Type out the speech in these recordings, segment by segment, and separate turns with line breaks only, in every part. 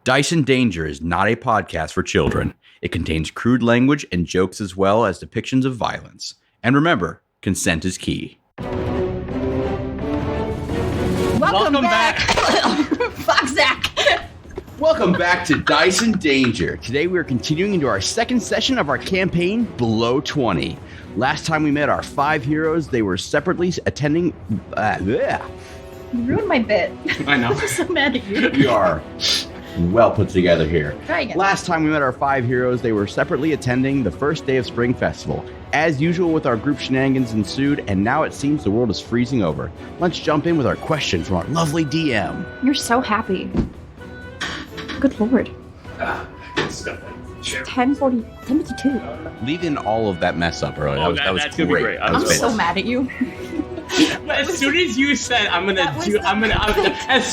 Dyson Danger is not a podcast for children. It contains crude language and jokes as well as depictions of violence. And remember, consent is key.
Welcome back. Fuck, Zach.
Welcome back to Dyson Danger. Today we are continuing into our second session of our campaign, Below 20. Last time we met our 5 heroes, they were separately attending...
You ruined my bit.
I know.
I'm so mad at you.
We are well put together here.
Try again.
Last time we met our 5 heroes, they were separately attending the first day of Spring Festival. As usual with our group shenanigans ensued, and now it seems the world is freezing over. Let's jump in with our question from our lovely DM.
You're so happy. Good lord.
Stuff like sure.
10:52.
Leave in all of that mess up earlier.
Oh,
that was
that's gonna be great.
That was
I'm so
fantastic.
mad at you.
As soon as you said as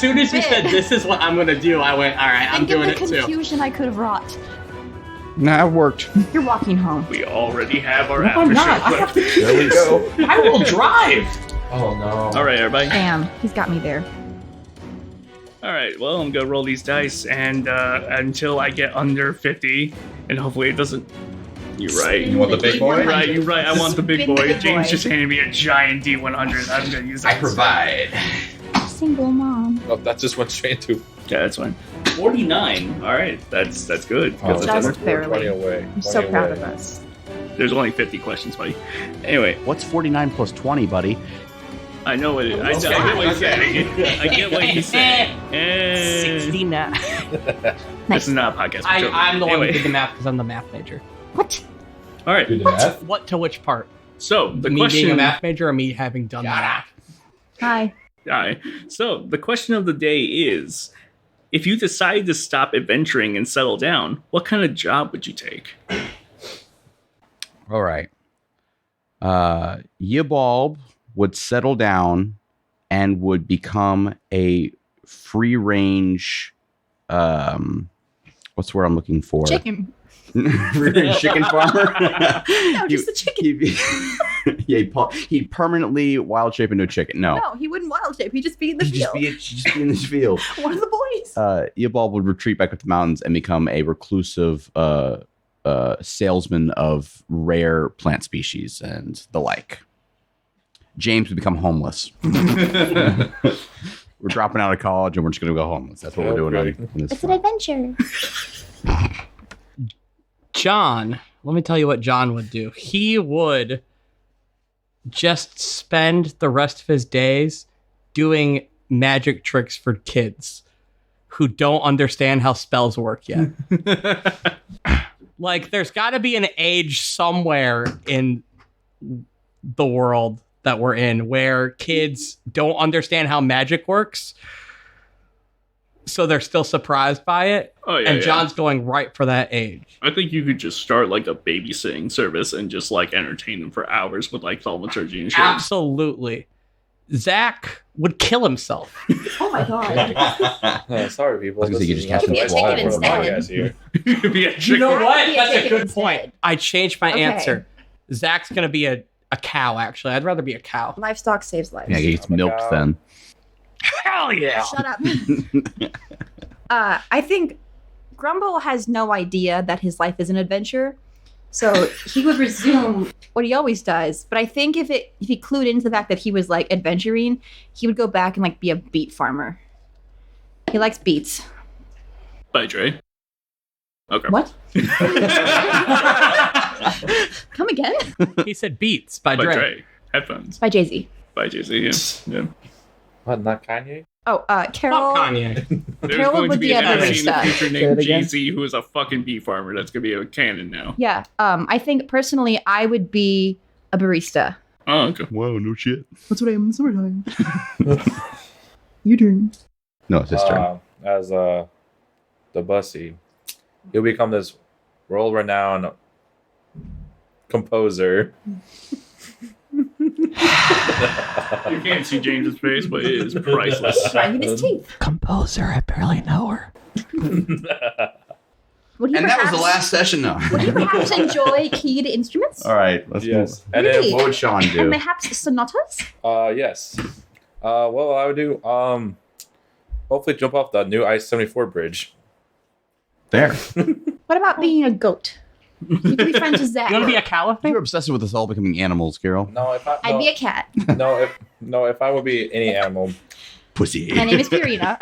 soon as you
bit.
said this is what I'm gonna do, I went, all right, I'm doing it
Think of the
too.
confusion I could have wrought.
Nah, it worked.
You're walking home.
We already have our
No, I'm
after
not. I
show.
have to
There we go.
I will drive. Oh no.
All right, everybody.
Damn, he's got me there.
All right. Well, I'm gonna roll these dice, and until I get under 50, and hopefully it doesn't. You're right.
You want the big boy?
You're right. You're right. I want the big boy.
Big
James
boy.
just handed me a giant D100. I'm gonna use that.
I provide.
Single mom.
Oh, that just went straight to.
Yeah, that's fine. 49. All right. That's good.
Oh,
Just
that's
barely.
20 away.
I'm so
20
proud
away.
of us.
There's only 50 questions, buddy. Anyway,
What's 49 plus 20, buddy?
I know what it. I get what he's saying. I get what he's saying.
69.
This is not a podcast. For children.
I'm the one who
Anyway.
did the math because I'm the math major.
What?
All right.
Do the math?
What to which part?
So the
me
question.
being a math major or me having done the math?
Hi.
Aye. So the question of the day is: if you decided to stop adventuring and settle down, what kind of job would you take?
All right. Yibulb would settle down and would become a free range. What's the word I'm looking for?
Chicken.
Free range chicken farmer.
No, just the chicken.
He'd permanently wild shape into a chicken. No.
No, he wouldn't wild shape. He'd just be in the
He'd
field.
just be in this field.
One of the boys.
Yibulb would retreat back up the mountains and become a reclusive salesman of rare plant species and the like. James would become homeless. We're dropping out of college and we're just going to go homeless. That's what we're doing
Okay.
on this.
It's an adventure.
John, let me tell you what John would do. He would just spend the rest of his days doing magic tricks for kids who don't understand how spells work yet. Like, there's got to be an age somewhere in the world that we're in where kids don't understand how magic works, so they're still surprised by it.
Oh yeah.
And
yeah.
John's going right for that age.
I think you could just start like a babysitting service and just like entertain them for hours with like thaumaturgy and shit.
Absolutely. Zach would kill himself.
Oh my god.
Sorry, people.
I was gonna say, you
This
just
is
catch
not
them
the
chicken
live
instead.
podcast here.
Be a
You
chicken.
know what?
Be a
That's a
chicken
good point.
instead.
I changed my
Okay.
answer. Zach's going to be a cow, actually. I'd rather be a cow.
Livestock saves lives.
Yeah, he gets milked then.
Hell yeah.
Shut up. I think Grumble has no idea that his life is an adventure, so he would resume what he always does. But I think if he clued into the fact that he was like adventuring, he would go back and like be a beet farmer. He likes beets.
Bye, Dre. Okay.
What? Come again?
He said Beats by
Bye,
Dre.
Dre. Headphones.
By Jay-Z.
Bye, Jay-Z. Yeah.
What, not Kanye?
Oh, Carol.
Fuck Kanye.
There's
Carol
going to
would
be
be
an
a
entity in the
barista.
future
Say
named
it again?
Jay-Z who is a fucking bee farmer. That's going to be a canon now.
Yeah. I think personally I would be a barista.
Oh, okay.
Whoa, no shit.
That's what I am in the summertime. Your turn.
No, it's his turn.
As the Bussy, he'll become this world-renowned composer.
You can't see James's face, but it is priceless.
Grinding his teeth.
Composer, I barely know her.
Would he
And that was the
perhaps-
last session, though.
Would he perhaps enjoy keyed instruments?
All right, let's
Yes.
move.
And
Really?
What would Sean
And
do?
perhaps sonatas?
Yes. Well, I would do hopefully jump off the new I-74 bridge.
Fair.
What about being a goat? You could be friends with Zach.
You want to be a cow with me?
You're obsessive with us all becoming animals, Carol.
No, if I
I'd be a cat.
if I would be any animal,
Pussy.
My name is Purina.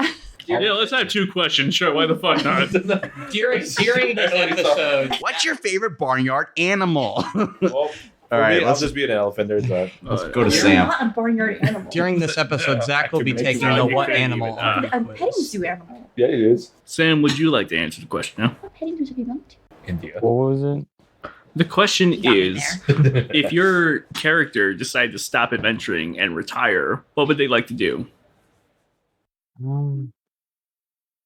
Yeah, let's have 2 questions. Sure, why the fuck not?
During this episode,
What's your favorite barnyard animal?
well,
All right,
I'll
let's
just be an elephant. There's that.
Let's go to
You're
Sam.
not a barnyard animal.
during this episode, Zach will be
Make
taking
you
the
really
what
big,
animal
even.
on
A
the
petting
quiz.
zoo animal.
Yeah, it is.
Sam, would you like to answer the question now?
What petting zoo have you gone to?
India.
What was it?
The question
Got me
is, if your character decided to stop adventuring and retire, what would they like to do?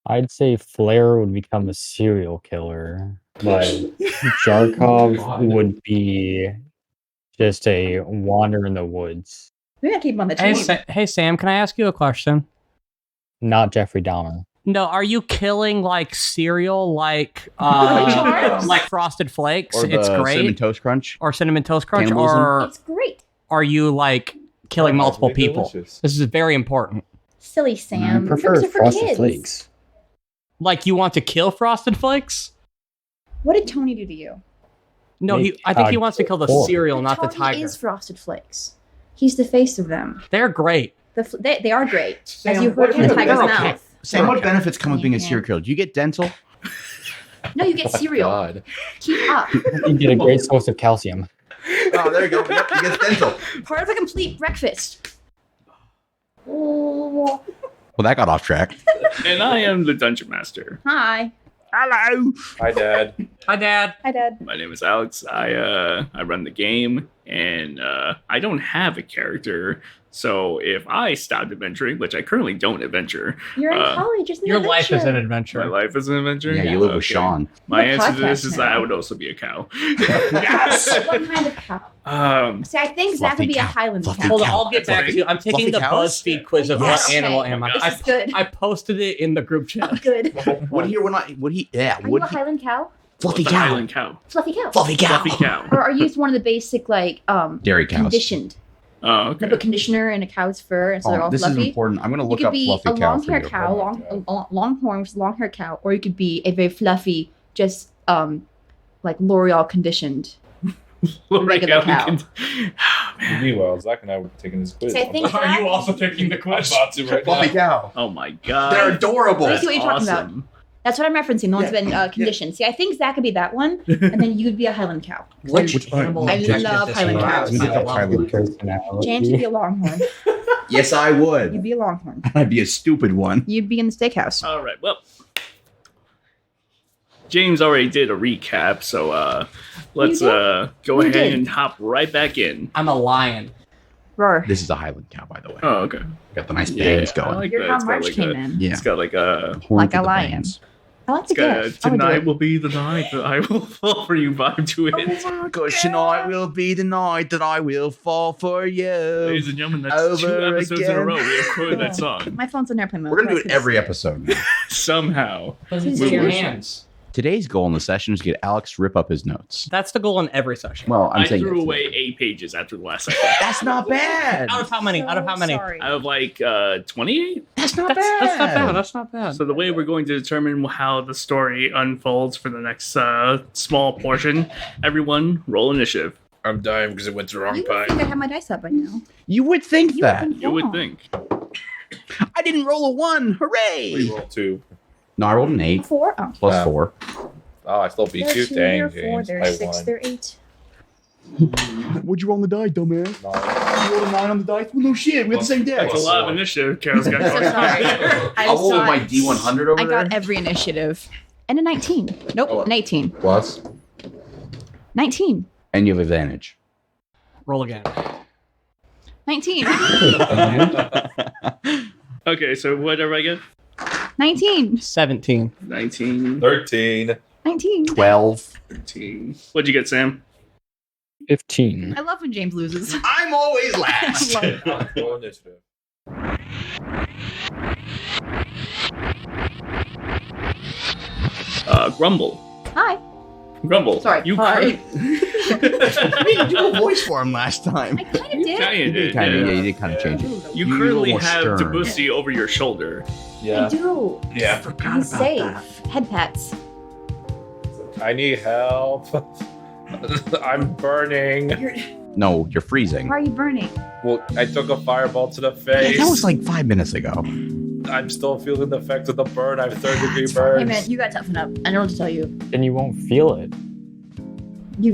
I'd say Flair would become a serial killer, but Jarkov would be just a wander in the woods.
We gotta keep him on the
Hey,
team.
hey, Sam, can I ask you a question?
Not Jeffrey Dahmer.
No, are you killing like cereal, like
Charms?
like Frosted Flakes?
Or the
It's great.
Cinnamon Toast Crunch.
Or Cinnamon Toast Crunch,
Cannibalism?
or
It's great.
are you like killing multiple
That'd be
people?
delicious.
This is very important.
Silly
I
Sam.
prefer
Those are for
Frosted
kids.
Flakes.
Like you want to kill Frosted Flakes?
What did Tony do to you?
No,
Make
I think he
Todd
wants to kill the
poor.
cereal, not the
Tony
tiger.
is Frosted Flakes. He's the face of them.
They're great.
They are great.
Sam,
As you heard
what
from the
are
tiger's
they're okay.
mouth.
Sam, what benefits come with being a
Yeah.
serial killer? Do you get dental?
No, you get cereal.
God.
Keep up.
You get a great source of calcium.
Oh, there you go. Yep, you get dental.
Part of a complete breakfast.
Well, that got off track.
And I am the Dungeon Master.
Hi.
Hello.
Hi, Dad.
Hi, Dad.
Hi, Dad.
My name is Alex. I run the game, and I don't have a character. So if I stopped adventuring, which I currently don't adventure,
You're in
Uh,
college. It's an
Your life is an
adventure.
adventure.
my life is an adventure.
Yeah, you live with
Okay.
Sean.
My
You're a
answer to this
podcast
is that
now.
I would also be a cow.
Yes.
What kind of cow?
Um,
See, I think Zach
Fluffy
would be a
cow.
Highland
Fluffy
cow.
Hold on,
cow.
I'll get back to you. I'm taking
Fluffy
the
cows?
BuzzFeed quiz of
Yes.
what animal
Okay.
am I.
This is good.
I posted it in the group chat.
Good.
Would he or would not? Would he? Yeah.
Are you
Would
a
he?
Highland cow?
Fluffy
the
cow.
Highland cow.
Fluffy cow.
Fluffy cow.
Fluffy cow.
Or are you one of the basic
Dairy cows.
conditioned?
Oh,
They
okay.
put conditioner in a cow's fur, and so they're
Oh,
all
this is
fluffy.
important. I'm going to
You
look
could
up
be
fluffy
a
cow
long
for
hair
you.
cow, long horns, long hair cow, or you could be a very fluffy, just like L'Oreal conditioned. regular cow.
Oh, man.
Meanwhile, Zach and I were taking this quiz.
See, I think
Are you
Zach-
also taking the
I'm
quiz?
about to right
Fluffy
now.
cow.
Oh my god.
They're adorable.
I see what you're talking about.
Awesome.
That's what I'm referencing. The one's
Yeah.
been conditioned. See, I think Zach could be that one, and then you would be a Highland cow.
Which
animal
I
objective
love
does
Highland
he
cows.
have?
We did
I
the
love
Highland
them.
Personality.
James would be a longhorn.
Yes, I
You'd
would.
be a longhorn.
I'd be a stupid one.
You'd be in the steakhouse.
All right. Well, James already did a recap, so let's
You
go
You
ahead
did.
and hop right back in.
I'm a lion.
Roar.
This is a Highland cow, by the way.
Oh, okay.
Got the nice
Yeah,
bangs
I
going.
like
Your
that.
how
It's got
March
like
came
a,
in.
Yeah.
it's got like a.
Horns
Like
with
a
the
lion.
bangs.
I like
It's
the
got a,
gift. I would do
tonight
it.
will be the night that I will fall for you vibe to it.
Because tonight will be the night that I will fall for you.
Ladies and gentlemen, that's 2
Over
episodes in a
again.
row we have quoted that song.
My phone's on airplane mode.
We're going to
so
do it
I couldn't
every
see
episode now.
Somehow.
It's
in
in your
your
hands.
Today's goal in the session is to get Alex to rip up his notes.
That's the goal in every session.
Well, I'm
I
saying
threw
that's-
away 8 pages after the last session.
That's not bad.
Out of how many? Out of how many?
Sorry.
Out of like 28?
That's not
That's
bad.
not bad. That's not bad.
So the way we're going to determine how the story unfolds for the next small portion, everyone roll initiative.
I'm dying because it went to the wrong
You would think
pie.
I have my dice up by now.
You would think
You
that.
would think
You would
wrong.
think.
I didn't roll a 1. Hooray.
We rolled 2.
No, I rolled an 8
4? Oh.
plus
Wow.
4.
Oh, I still beat
There are
you.
2,
Dang,
there are 4,
James.
there are
I
6,
won.
there are 8.
What'd you roll on the die, dumbass?
No.
You rolled a 9 on the dice? Well, no shit. We have the same deck.
That's a lot of initiative Carol's got
So
going
sorry.
on.
I
I'll roll
saw
my
it.
D100 over
I
there.
got every initiative. And a 19. Nope,
Oh.
an 18.
Plus.
19.
And you have advantage.
Roll again.
19.
Okay, so whatever I get?
19.
17.
19,
13.
19.
12.
13. What'd you get, Sam?
15.
I love when James loses.
I'm always last.
Roll initiative.
Grumble.
Hi.
Grumble.
Sorry.
You
Hi.
I didn't do a voice for him last time.
I kind of
You
did.
kind
You
of
did
did.
kind of,
yeah.
yeah, you did kind of change it.
You
You're a
currently
little
have
stern.
Debussy over your shoulder.
I
Yeah.
do.
Yeah.
He's safe. Head pats.
I need help. I'm burning.
No, you're freezing.
Why are you burning?
Well, I took a fireball to the face.
That was like 5 minutes ago.
I'm still feeling the effect of the burn. I have 3rd-degree
Hey
burns.
man, you gotta toughen up. I know what to tell you.
Then you won't feel it.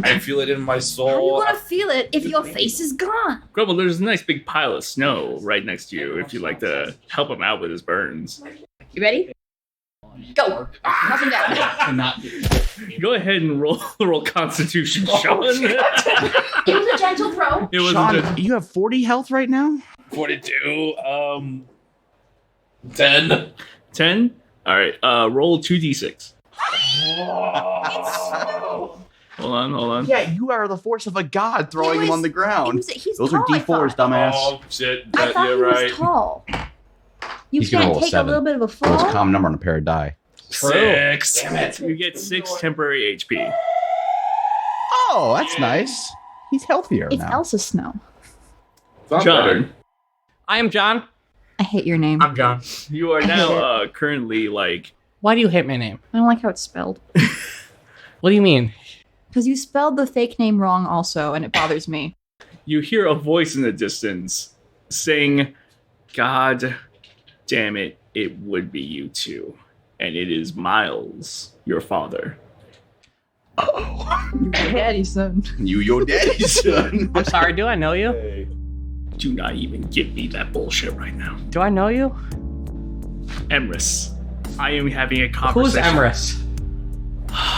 I feel it in my
How are you
soul.
gonna feel it if your face is gone?
Grumble, there's a nice big pile of snow right next to you if you'd like to help him out with his burns.
You ready? Go. Up and down.
Go ahead and roll Constitution, Sean.
It was a gentle throw.
It was
Sean, you have 40 health right now?
42. 10.
10. All right. Roll 2d6. Hold on.
Yeah, you are the force of a god throwing him on the ground.
He's
Those
tall,
are
I
D4s,
thought.
dumbass.
Oh, shit.
I thought
You're
he
right.
was tall. You
He's gonna
can't
roll a
take a
7.
little bit of a
It was a
fall.
common number on a pair of die.
6.
Damn it.
You get 6 temporary HP.
Oh, that's nice. He's healthier
It's
now.
Elsa Snow.
John,
I am John.
I hate your name.
I'm John.
you are now currently like
Why do you hate my name?
I don't like how it's spelled.
What do you mean?
Because you spelled the fake name wrong also, and it bothers me.
you hear a voice in the distance saying, "God damn it, it would be you two, and it is Miles, your father."
Your daddy, son.
You your daddy's son.
I'm sorry, do I know you?
Hey.
Do not even give me that bullshit right now.
Do I know you?
Emrys, I am having a
Who's
conversation.
Emrys?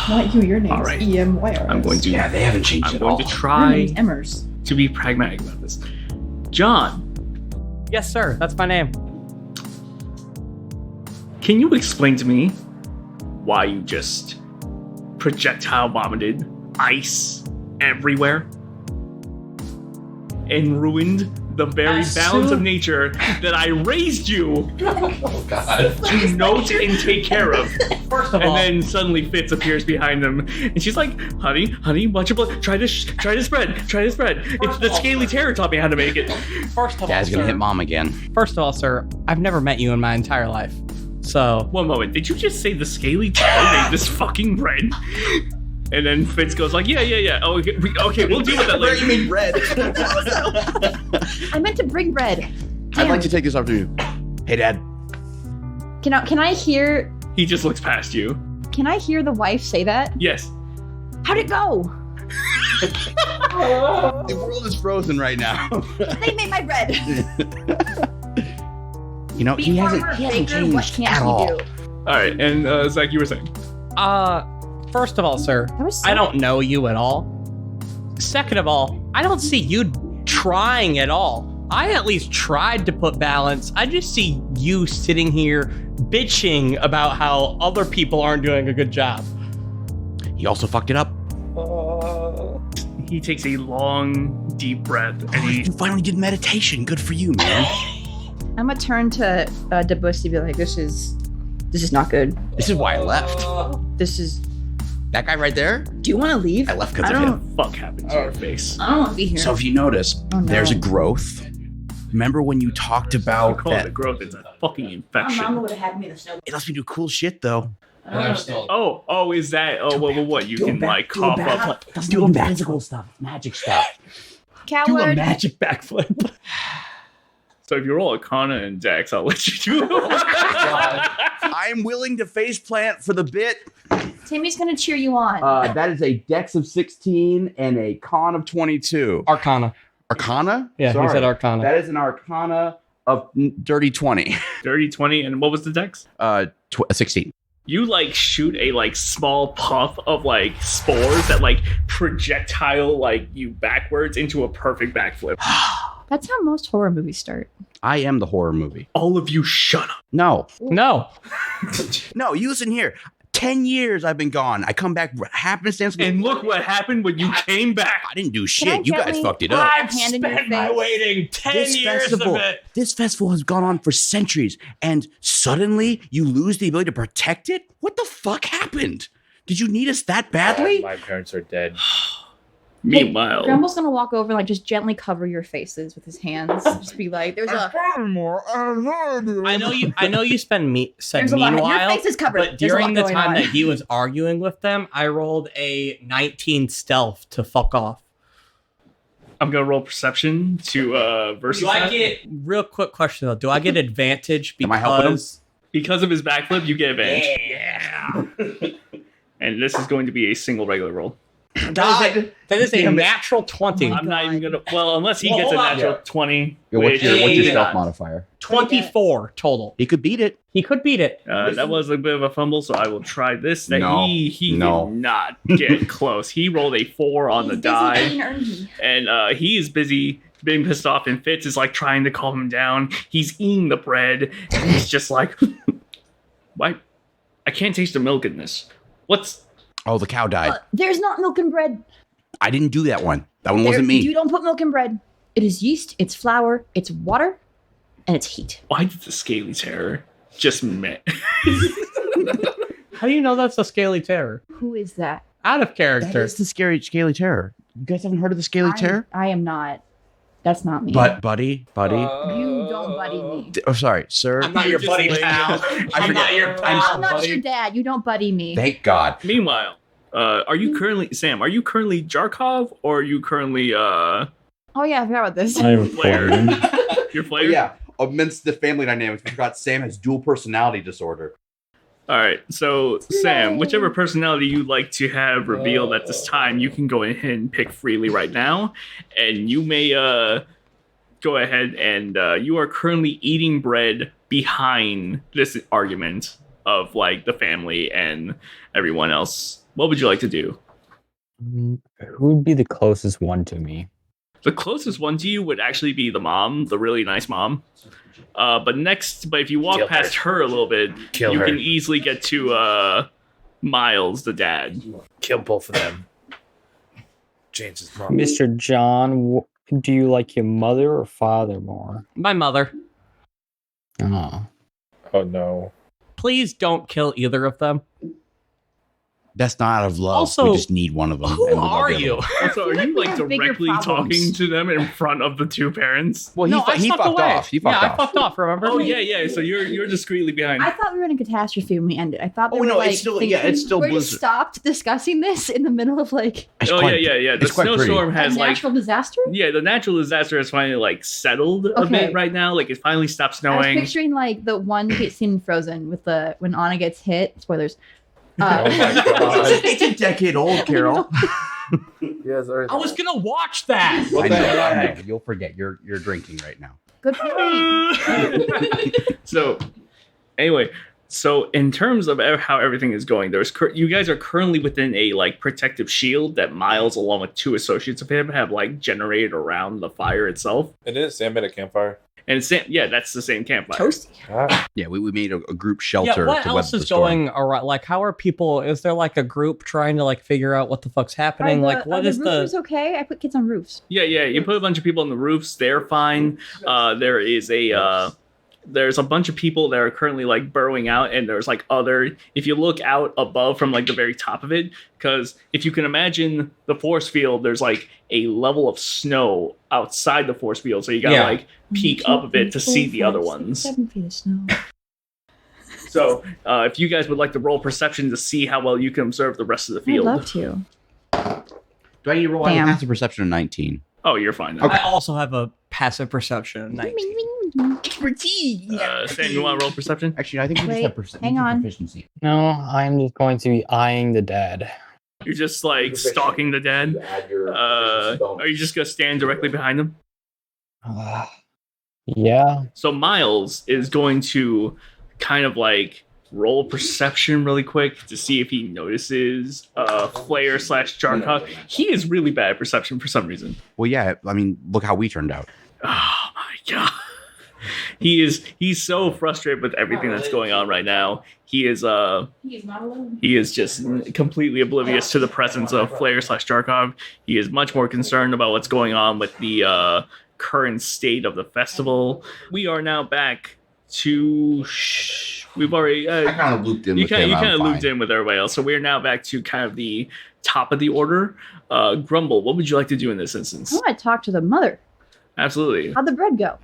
Not you, your name's
All right.
EMYRS.
I'm going to.
Yeah, they haven't changed
I'm
at
going
all.
to
Your
try
name's Emmers.
to be pragmatic about this. John,
Yes, sir. That's my name.
can you explain to me why you just projectile vomited ice everywhere and ruined the very
As
balance
soon-
of nature that I raised you
Oh, God.
to note and take care of?
First of
And
all,
then suddenly Fitz appears behind them, and she's like, "Honey, watch your blood. Try to spread. It's the scaly terror taught me how to make it."
first of all,
Dad's gonna
sir,
hit mom again.
First of all, sir, I've never met you in my entire life. So,
One moment, did you just say the scaly terror made this fucking bread? And then Fitz goes like, "Yeah. Oh, okay, we'll deal with that later."
mean bread?
I meant to bring bread.
I'd
Damn.
like to take this opportunity. Hey, Dad.
Can I hear
He just looks past you.
the wife say that?
Yes.
How'd it go?
The world is frozen right now.
They made my bread.
You know, he hasn't
Baker,
changed
what can't
at
he
all.
do?
All right, and Zach, you were saying.
first of all, sir,
That was so
I don't know you at all. Second of all, I don't see you trying at all. I at least tried to put balance. I just see you sitting here bitching about how other people aren't doing a good job.
He also fucked it up.
He takes a long, deep breath, and
Oh,
he
you finally did meditation. Good for you, man.
I'm gonna turn to Debussy and be like, this is not good.
This is why I left.
This is.
That guy right there,
Do you want to leave?
I left because
I
of
don't.
him.
fuck happened to your face.
I don't want to be here.
So if you notice,
Oh, no.
there's a growth. Remember when you talked
You
about
call it
that?
a growth, it's a fucking
My
infection.
mama would have had me in the snow.
It lets me do cool shit, though.
Oh, is that? Oh, what? You can like cough up.
Do magical stuff, magic stuff.
Coward.
magic backflip.
So if you roll Arcana and Dex, I'll let you do it.
I'm willing to face plant for the bit.
Timmy's gonna cheer you on.
That is a Dex of 16 and a Con of 22.
Arcana.
Arcana?
Yeah,
Sorry.
he said Arcana.
That is an Arcana of dirty 20.
Dirty 20, and what was the Dex?
16.
You like shoot a like small puff of like spores that like projectile like you backwards into a perfect backflip.
That's how most horror movies start.
I am the horror movie.
All of you shut up.
No.
No.
No, you listen here. 10 years I've been gone. I come back happenstance.
And look what happened when you came back.
I didn't do
Can I
shit. You guys
gently
fucked it up.
put my hand in your face?
waiting 10
This festival has gone on for centuries, and suddenly you lose the ability to protect it? What the fuck happened? Did you need us that badly?
My parents are dead.
Meanwhile,
Grumble's gonna walk over and like just gently cover your faces with his hands. Just be like, "There's a
I know you said
there's a lot. Your
meanwhile,
face is covered."
but
There's a lot
during the
going
time
on.
that he was arguing with them, I rolled a 19 stealth to fuck off.
I'm gonna roll perception to versus
Do I
that.
get real quick question though? Do I get advantage
Am I helping him?
Because of his backflip, you get advantage.
Yeah.
And this is going to be a single regular roll.
That is a natural 20.
Oh
I'm not even gonna. Well, unless he
Well,
gets a
hold on.
natural 20.
Yeah, what's
which
your
he did
stealth
not.
modifier?
24 total.
He could beat it.
He could beat it.
That was a bit of a fumble, so I will try this. That
No.
he
No.
did not get close. He rolled a 4 on the
He's busy
die,
being Ernie.
and he is busy being pissed off. And Fitz is like trying to calm him down. He's eating the bread, and he's just like, "Why? I can't taste the milk in this. What's?"
Oh, the cow died.
There's not milk in bread.
I didn't do that one. That one wasn't me.
You don't put milk in bread. It is yeast. It's flour. It's water, and it's heat.
Why did the scaly terror just met?
How do you know that's a scaly terror?
Who is that?
Out of
That
character.
is the scaly terror. You guys haven't heard of the scaly terror?
I am not. That's not me.
But buddy,
you don't buddy me.
Oh, sorry, sir.
I'm not your
Just
buddy,
like-
pal.
I
I'm
forget.
not your
I'm
pal,
I'm not
buddy.
your dad. You don't buddy me.
Thank God.
Meanwhile, are you currently Sam? Are you currently Jarkov, or are you currently
Oh yeah, I forgot about this.
I'm
Flair?
playing.
Your
Oh,
player?
yeah. Amidst the family dynamics, we forgot Sam has dual personality disorder.
All right. So Sam, whichever personality you'd like to have revealed at this time, you can go ahead and pick freely right now, and you may go ahead and you are currently eating bread behind this argument of like the family and everyone else. What would you like to do?
Who would be the closest one to me?
The closest one to you would actually be the mom, the really nice mom. But if you walk
Kill her.
past her a little bit,
Kill
you
her.
can easily get to Miles, the dad.
Kill both of them. James's mom.
Mr. John, do you like your mother or father more?
My mother.
Oh.
Oh no.
Please don't kill either of them.
That's not out of love.
Also,
we just need one of them.
Who
and we love
are
the other
you?
one.
Also, are you like
have bigger
directly
problems.
talking to them in front of the two parents?
Well,
No, I
he
stepped
fucked
away.
off. He fucked
yeah,
off.
I fucked off, remember?
Oh yeah. So you're discreetly behind.
I thought we were in a catastrophe when we ended. I thought.
Oh,
we were,
no, it's
like,
still-
thinking-
yeah, it's still
We just
blizzard.
stopped discussing this in the middle of like
It's
Oh
quite-
yeah. The
it's quite pretty.
snowstorm
a
has like
natural disaster.
the natural disaster has finally like settled a
Okay.
bit right now. Like it finally stopped
I was
snowing.
picturing like the one scene in Frozen with the when Anna gets hit. Spoilers.
Oh my god.
It's a decade old, Carol.
Yes,
I was gonna watch that.
What
I
the
know, I
heck?
know. You'll forget. You're drinking right now.
Good point.
So anyway, so in terms of how everything is going, you guys are currently within a like protective shield that Miles, along with two associates of him, have like generated around the fire itself.
And didn't Sam made a campfire?
And it's that's the same campfire.
Toasty.
Ah,
Yeah, we made a group
Yeah,
shelter
what
to
else
weather
is
the storm.
going around? Like, how are people? Is there like a group trying to like figure out what the fuck's happening? Like, what is the?
roofers okay? I put kids on roofs.
Yeah. You put a bunch of people on the roofs; they're fine. There is there's a bunch of people that are currently like burrowing out, and there's like other. If you look out above from like the very top of it, because if you can imagine the force field, there's like a level of snow outside the force field, so you gotta
Yeah.
like peek up a bit to see the other ones.
7 feet of snow.
So if you guys would like to roll perception to see how well you can observe the rest of the
I'd
field.
love to.
Do I need to roll? I have
Damn.
a passive perception of 19.
Oh, you're fine. Then.
I also have a passive perception of 19.
Sam, you want to roll perception?
Actually, I think we
Wait,
just have
hang on.
proficiency.
No, I'm just going to be eyeing the dead.
You're just like stalking the dead. Are you just gonna stand directly behind them?
Yeah.
So Miles is going to kind of like roll perception really quick to see if he notices Flair / Jarkov. He is really bad at perception for some reason.
Well, yeah. I mean, look how we turned out.
Oh my god. He's so frustrated with everything that's going on right now. He is
He's not alone.
He is just completely oblivious to the presence of Flair / Jarkov. He is much more concerned about what's going on with the current state of the festival. We are now back to. We've already.
I kind of looped in.
You
with him,
kind
I'm
of looped
fine.
in with everybody else. So we're now back to kind of the top of the order. Grumble, what would you like to do in this instance?
I want to talk to the mother.
Absolutely.
How'd the bread go?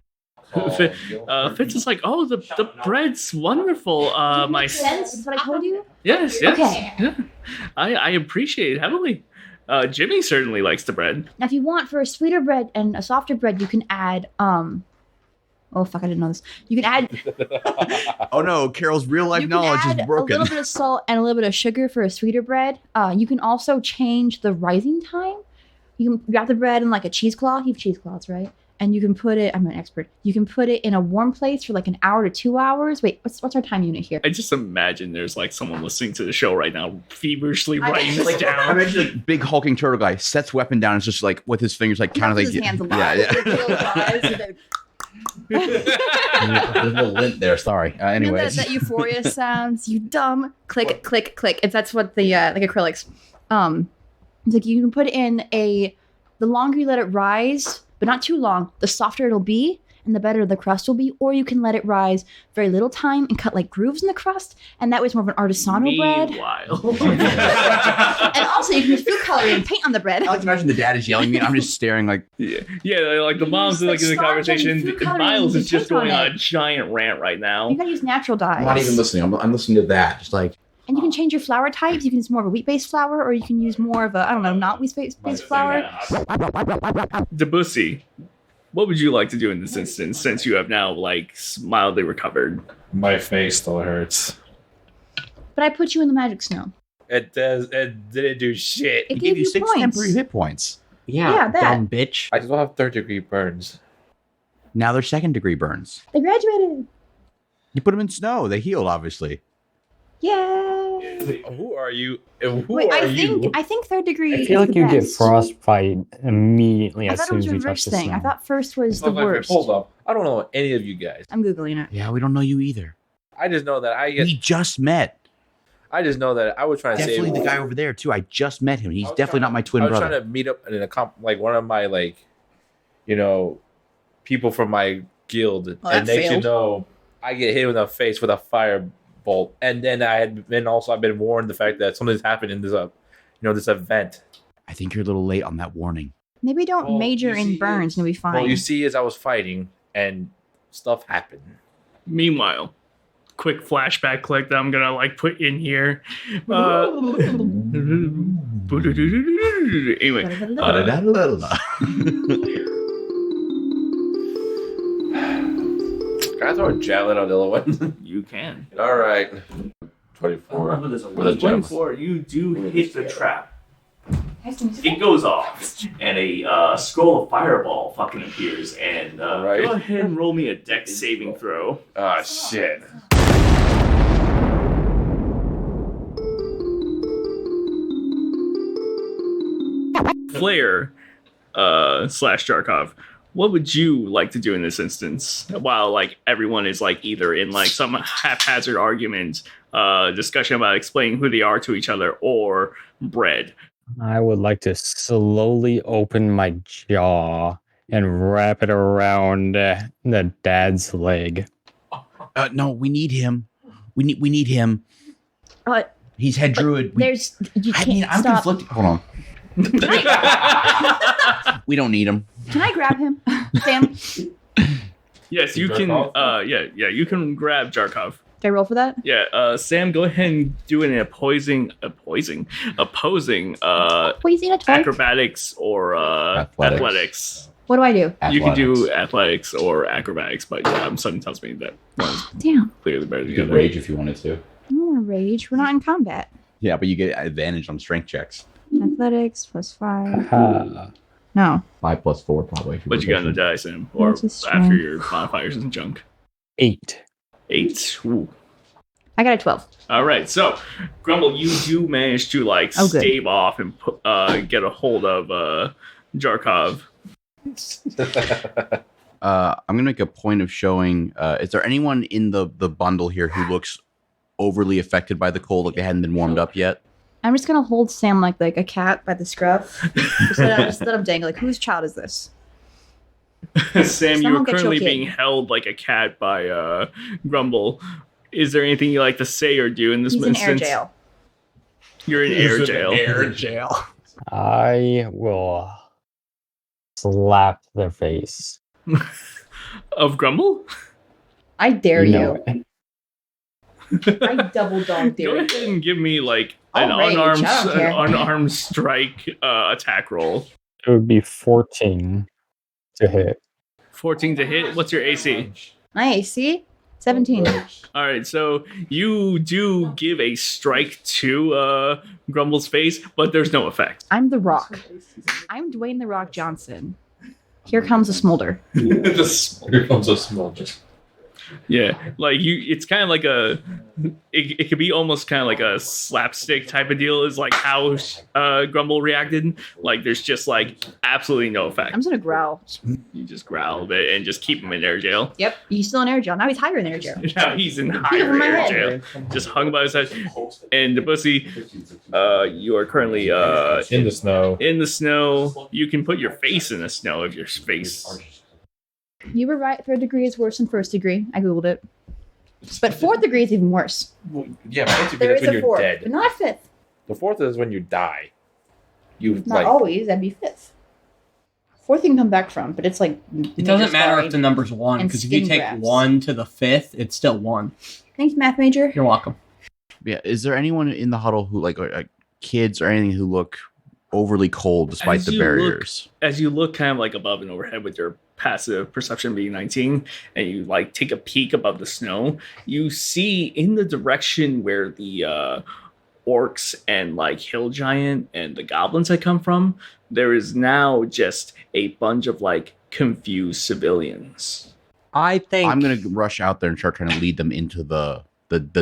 Fitz is like, oh, the bread's wonderful. My
sense. That's what I told you.
yes.
Okay.
Yeah. I appreciate it heavily. Jimmy certainly likes the bread.
Now, if you want for a sweeter bread and a softer bread, you can add Oh fuck! I didn't know this. You can add.
Oh no, Carol's real life
You can
knowledge
add
is broken.
a little bit of salt and a little bit of sugar for a sweeter bread. You can also change the rising time. You can wrap the bread in like a cheesecloth. You have cheesecloths, right? And you can put it. I'm an expert. You can put it in a warm place for like an hour to 2 hours. Wait, what's our time unit here?
I just imagine there's like someone listening to the show right now, feverishly writing this
I
down.
imagine like big hulking turtle guy sets weapon down. It's just like with his fingers like kind of like
His hands a lot.
yeah. There's no lint there. Sorry.
You know
Anyways,
that euphoria sounds. You dumb. Click, click, click. It's that's what the like acrylics. It's like you can put it in a. The longer you let it rise, but not too long, the softer it'll be, and the better the crust will be. Or you can let it rise very little time and cut like grooves in the crust, and that way it's more of an artisanal bread.
Meanwhile.
And also you can use food coloring and paint on the bread.
I like to imagine the dad is yelling at me. And I'm just staring like.
Yeah, like the mom's
Use,
like in the
like,
conversation.
food coloring
Miles is
and
just
paint on
going on
it.
a giant rant right now.
You gotta use natural dyes.
I'm not even listening. I'm listening to that. Just like.
And you can change your flour types. You can use more of a wheat-based flour, or you can use more of a, I don't know, not wheat-based flour.
Debussy, what would you like to do in this instance since you have now like mildly recovered?
My face still hurts.
But I put you in the magic snow.
It does. It didn't do shit.
It
He
gave
gave you 6
points.
temporary hit points.
Yeah, that.
dumb bitch.
I still have 3rd-degree burns.
Now they're 2nd-degree burns.
They graduated.
You put them in snow. They healed, obviously.
Yay!
Who are you? And who
Wait,
are
I think 3rd degree.
I feel
is
like
the
you get
best.
frostbite immediately
I
as
thought it
soon
was
as
a
you touch
reverse
the
thing.
snow.
I thought first was the
Okay,
worst.
hold up. I don't know any of you guys.
I'm googling it.
Yeah, we don't know you either.
I just know that I get.
We just met.
I just know that I was trying to say.
Definitely the guy over there too. I just met him. He's
I was
definitely
trying
not my twin
I was
brother.
trying to meet up in a like one of my people from my guild,
that
and they should
failed.
know I get hit in the face with a firebolt, and then I've been warned the fact that something's happened in this this event.
I think you're a little late on that warning.
Maybe don't
Well,
major
you
in
see,
burns and you'll be fine.
Well, you see, as I was fighting and stuff happened.
Meanwhile, quick flashback click that I'm gonna like put in here. Anyway,
Can I throw a javelin on the other one?
you can.
All right. 24. With a gem.
24, you do hit the trap. It goes off, and a scroll of fireball fucking appears. And
Right.
go ahead and roll me a dex saving throw.
Ah, shit.
Flair slash Jarkov, what would you like to do in this instance while like everyone is like either in like some haphazard argument, discussion about explaining who they are to each other, or bread?
I would like to slowly open my jaw and wrap it around the dad's leg.
No, we need him. We need him. He's head druid.
There's you
I
can't
mean, I'm
stop.
conflicted. Hold on. We don't need him.
Can I grab him, Sam?
Yes, you can.
Jarkov?
Yeah, you can grab Jarkov.
Do I roll for that?
Yeah, Sam, go ahead and do an opposing
Poison a toy.
acrobatics or
Athletics.
athletics.
What do I do?
You can do
Athletics.
athletics or acrobatics, but something tells me that one's
Damn,
clearly better than
You
the
could
other.
rage if you wanted to.
I don't want to rage. We're not in combat.
Yeah, but you get advantage on strength checks.
Athletics +5.
Ah,
No.
5 + 4 probably. If
What you got in the
proficient.
die, Sam? Or
What's his
after
strength?
your modifiers and junk?
8.
8. Ooh.
I got a 12.
All right, so Grumble, you do manage to like
Oh, good.
stave off and get a hold of Jarkov.
I'm gonna make a point of showing. Is there anyone in the bundle here who looks overly affected by the cold, like they hadn't been warmed up yet?
I'm just gonna hold Sam like a cat by the scruff. just let him dangle. Like, whose child is this?
Sam, you
Someone
are
get your
currently
kid.
being held like a cat by Grumble. Is there anything you like to say or do in this
He's in
instance?
air jail.
You're in air jail.
Air jail.
I will slap their face.
Of Grumble?
I dare
You
you.
know it.
I double dog
Go
dare
ahead
you.
and give me like an
I'll rage, I don't care.
unarmed strike attack roll.
It would be 14 to hit.
14 to hit. What's your AC?
Nice. See? 17.
All right, so you do give a strike to Grumble's face, but there's no effect.
I'm The Rock. I'm Dwayne The Rock Johnson. Here comes a smolder.
Here comes a smolder.
Yeah, like it's kind of like it could be almost kind of like a slapstick type of deal. Is like how Grumble reacted. Like there's just like absolutely no effect.
I'm just gonna growl.
You just growl a bit and just keep him in air jail.
Yep, he's still in air jail. Now he's higher in air jail.
Now he's in
over
higher
my
air
head.
jail, just hung by his head. And the pussy, you are currently
In the snow.
in the snow. You can put your face in the snow if your face.
You were right. 3rd degree is worse than 1st degree. I googled it. But 4th degree is even worse.
Yeah, basically
There
that's
is
when
a
you're
4th,
dead.
but not 5th.
The 4th is when you die. You
Not
like
always. That'd be 5th. 4th you can come back from, but it's like
It doesn't matter if the number's 1,
and
because if you
skin
take
grafts.
1 to the 5th, it's still 1.
Thanks, math major.
You're welcome.
Yeah. Is there anyone in the huddle who like kids or anything who look overly cold despite
As
the
you look-
barriers?
As you look kind of like above and overhead with your passive perception being 19, and you like take a peek above the snow, you see in the direction where the orcs and like hill giant and the goblins had come from, there is now just a bunch of like confused civilians.
I think.
I'm gonna rush out there and start trying to lead them into the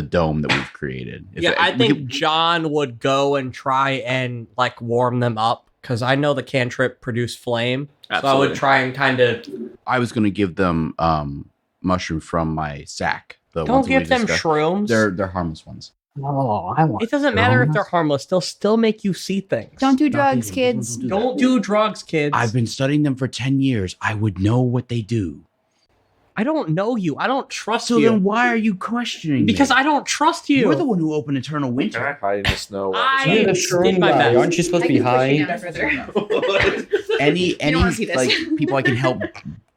dome that we've created.
I think John would go and try and like warm them up because I know the cantrip produce flame. So I
Absolutely.
would try and kind of
I was gonna give them mushroom from my sack. The
don't
ones that we
give them
discussed.
shrooms.
They're harmless ones.
Oh, I want
It doesn't matter if they're
shrooms.
harmless; they'll still make you see things.
Don't do drugs, kids.
Don't do drugs, kids.
I've been studying them for 10 years. I would know what they do.
I don't know you. I don't trust
So
you.
then why are you questioning
Because
me?
I don't trust you.
You're the one who opened Eternal
Can I
Winter.
hide in the snow?
I-
You're the
did
shroom
my
guy.
best.
Aren't you supposed to be high?
Any
don't wanna see this.
like people I can help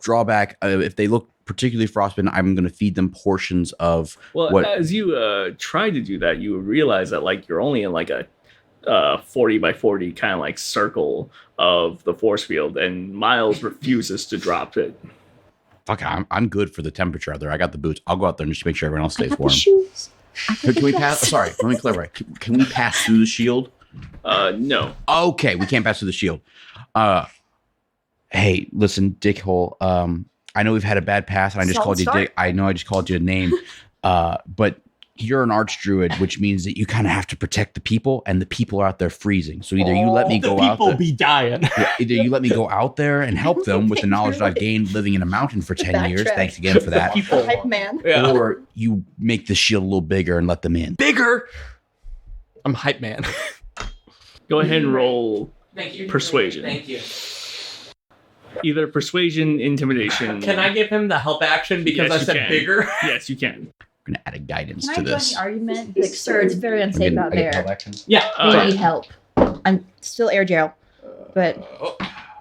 draw back if they look particularly frostbitten, I'm going to feed them portions of
Well,
what
as you try to do that, you realize that like you're only in like a 40 by 40 kind of like circle of the force field, and Miles refuses to drop it.
fuck. I'm good for the temperature out there. I got the boots. I'll go out there and just make sure everyone else
I
stays
got the
warm.
shoes. I got
Can
the
we
dress.
pass? Sorry, let me clarify. Can we pass through the shield?
No.
Okay, we can't pass through the shield. Hey, listen, Dickhole. I know we've had a bad pass, and I just
Salt
called you
Star?
Dick. I know I just called you a name, but you're an archdruid, which means that you kind of have to protect the people, and the people are out there freezing. So either you let me go out there,
be dying.
yeah, either you let me go out there and help them with the knowledge that I've gained living in a mountain for 10 years.
Backtrack.
Thanks again for that.
The hype man.
Yeah.
Or you make the shield a little bigger and let them in.
Bigger. I'm hype man.
Go ahead and roll
Thank you.
Persuasion.
Thank you.
either persuasion, intimidation.
Can I give him the help action because
Yes,
I
you
said
can.
bigger?
Yes, you can.
I'm gonna add a guidance
Can I
to
join
this.
the argument? Like, sir, it's very unsafe out there.
Yeah.
We need help. I'm still air jail, but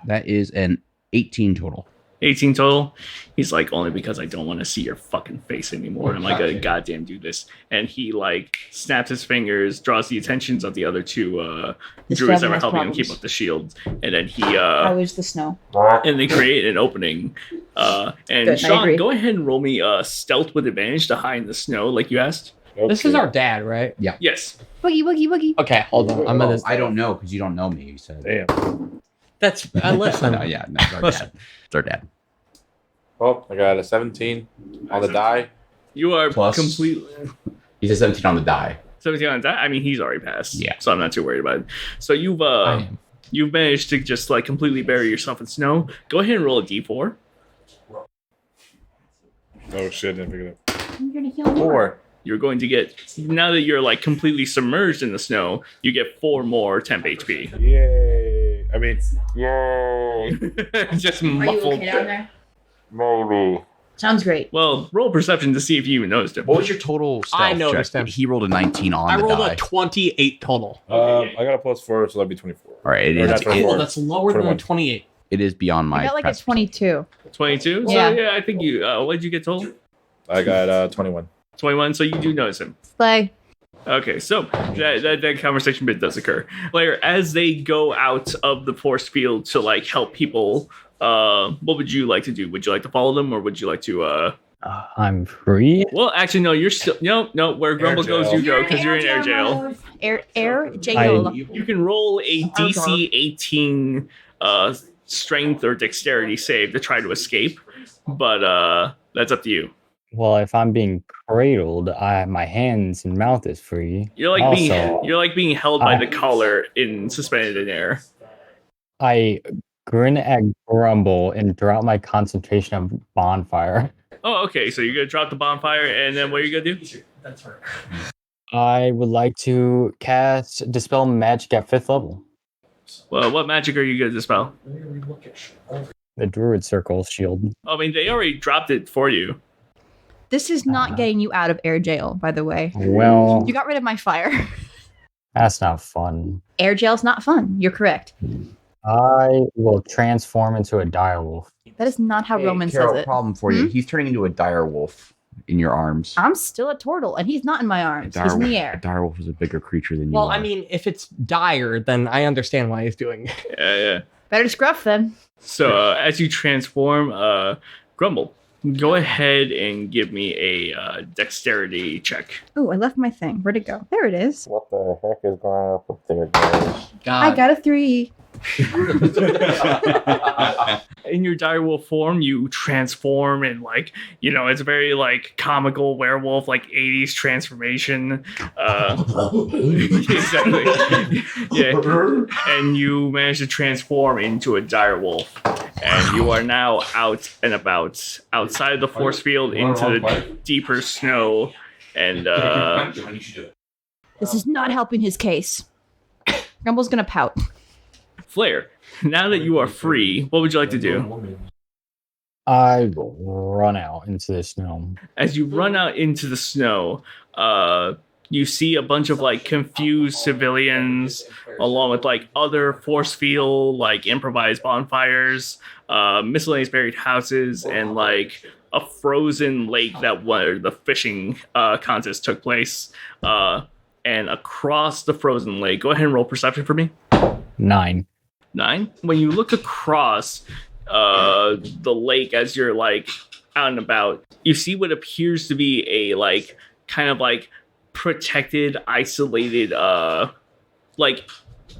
That is an 18 total.
18 total. He's like, only because I don't want to see your fucking face anymore. I'm like, gonna goddamn do this. And he like snaps his fingers, draws the attentions of the other two
This
druids that
devil
were
has
helping him
problems.
keep up the shield. And then he
how is the snow?
and they create an opening. And
Good, I
Sean,
agree.
go ahead and roll me stealth with advantage to hide in the snow, like you asked.
This is our dad, right?
Yes.
Boogie, boogie, boogie.
Okay, hold on. I'm gonna.
I don't know because you don't know me. You said.
Damn.
That's listen.
No, yeah, no, it's our dad. It's our dad.
Well, I got a 17 on the die.
You are
Plus-
completely
He said 17 on the die.
17 on that. I mean, he's already passed.
Yeah.
So I'm not too worried about it. So you've
I am.
you've managed to just like completely bury yourself in snow. Go ahead and roll a d4.
Oh shit, didn't pick it up.
I'm gonna heal more.
4.
You're going to get, now that you're like completely submerged in the snow, you get 4 more temp HP.
Yay. I mean, yay.
Just
Are you
muffled.
okay down there?
Maybe.
Sounds great.
Well, roll perception to see if you even noticed him.
What was your total stealth
I noticed
check?
him.
He rolled a 19 on
I
the
rolled
die.
a 28 total.
I got a +4, so that'd be 24.
All right,
Or that's
it,
what-
Oh, that's lower than a
21.
28.
it is beyond my.
I got like a
prep.
22.
22?
Yeah.
So, yeah, I think you. What did you get told?
I got 21.
21, so you do notice him.
Slay.
Okay, so that conversation bit does occur. Later, as they go out of the force field to like help people, what would you like to do? Would you like to follow them, or would you like to?
I'm free.
Well, actually, no. You're still no. Where Grumble goes,
jail.
you go because you're in air jail.
Air jail.
You can roll a DC 18 strength or dexterity save to try to escape, but that's up to you.
Well, if I'm being cradled, my hands and mouth is free.
You're like
Also,
being held by
I-
the collar in suspended in air.
I grin at Grumble and drop my concentration of bonfire.
Oh, okay. So you're gonna drop the bonfire, and then what are you gonna do?
That's her.
I would like to cast Dispel Magic at 5th level.
Well, what magic are you gonna dispel?
The Druid Circle shield.
I mean, they already dropped it for you.
This is not getting you out of air jail, by the way.
Well,
You got rid of my fire.
that's not fun.
Air jail's not fun. You're correct.
I will transform into a direwolf.
That is not how
Hey,
Roman
Carol,
says it.
problem for you. He's turning into a dire wolf in your arms.
I'm still a turtle, and he's not in my arms. He's in the
A
air.
dire wolf is a bigger creature than you
Well,
are.
I mean, if it's dire, then I understand why he's doing it.
Yeah.
Better scruff then.
So as you transform, Grumble, go ahead and give me a dexterity check.
Oh, I left my thing. Where'd it go? There it is.
What the heck is going on up there, guys?
I got a 3.
In your direwolf form, you transform and it's a very like comical werewolf, like 80s transformation. Exactly. Yeah. And you manage to transform into a direwolf. And you are now out and about outside of the force field into the deeper snow. And
This is not helping his case. Grumble's gonna pout.
Flare, now that you are free, what would you like to do?
I will run out into the snow.
As you run out into the snow, you see a bunch of like confused civilians, along with like other force field, like improvised bonfires, miscellaneous buried houses, and like a frozen lake that where the fishing contest took place. And across the frozen lake, go ahead and roll perception for me.
9.
9. When you look across the lake as you're like out and about, you see what appears to be a like kind of like protected, isolated, like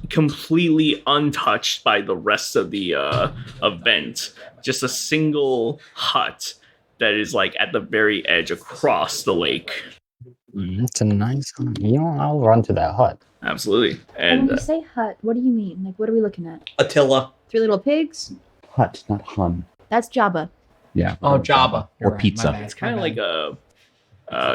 completely untouched by the rest of the event. Just a single hut that is like at the very edge across the lake.
It's a nice one. I'll run to that hut.
Absolutely.
And when
And
you say hut, what do you mean? Like, what are we looking at?
Attila.
3 little pigs?
hut, not hun.
That's Jabba.
Yeah.
Oh, Jabba.
Or pizza.
it's kind of like a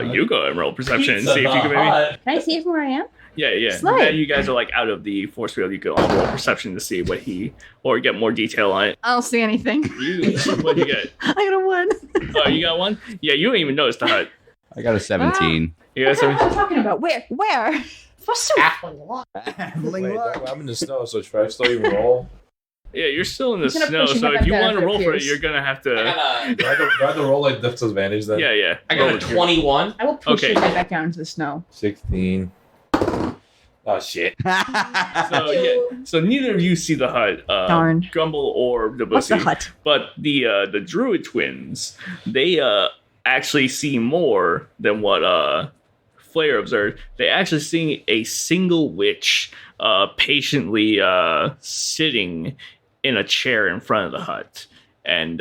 you go and roll perception and see if you can maybe.
Can I see from where I am?
Yeah.
Slay.
Now you guys are like out of the force field. You go on roll perception to see what he or get more detail on it.
I don't see anything.
What'd you get?
I got a 1.
Oh, you got one? Yeah, you don't even notice the hut.
I got a 17.
You got
What are you
some.
talking about? Where? What's so...
Wait, I'm in the snow, so should I still even roll?
Yeah, you're still in the
He's gonna
snow,
push him
so
up
if you
and down
want to
if it
roll for it,
appears.
you're gonna have to.
Do I have to roll like disadvantage then?
Yeah.
I got a 21.
I will push
Okay.
you right back down into the snow.
16. Oh shit.
So neither of you see the hut.
Darn.
Grumble or the
What's the
Bussy.
hut?
But the Druid twins, they actually see more than what Flare observed. They actually see a single witch patiently sitting in a chair in front of the hut, and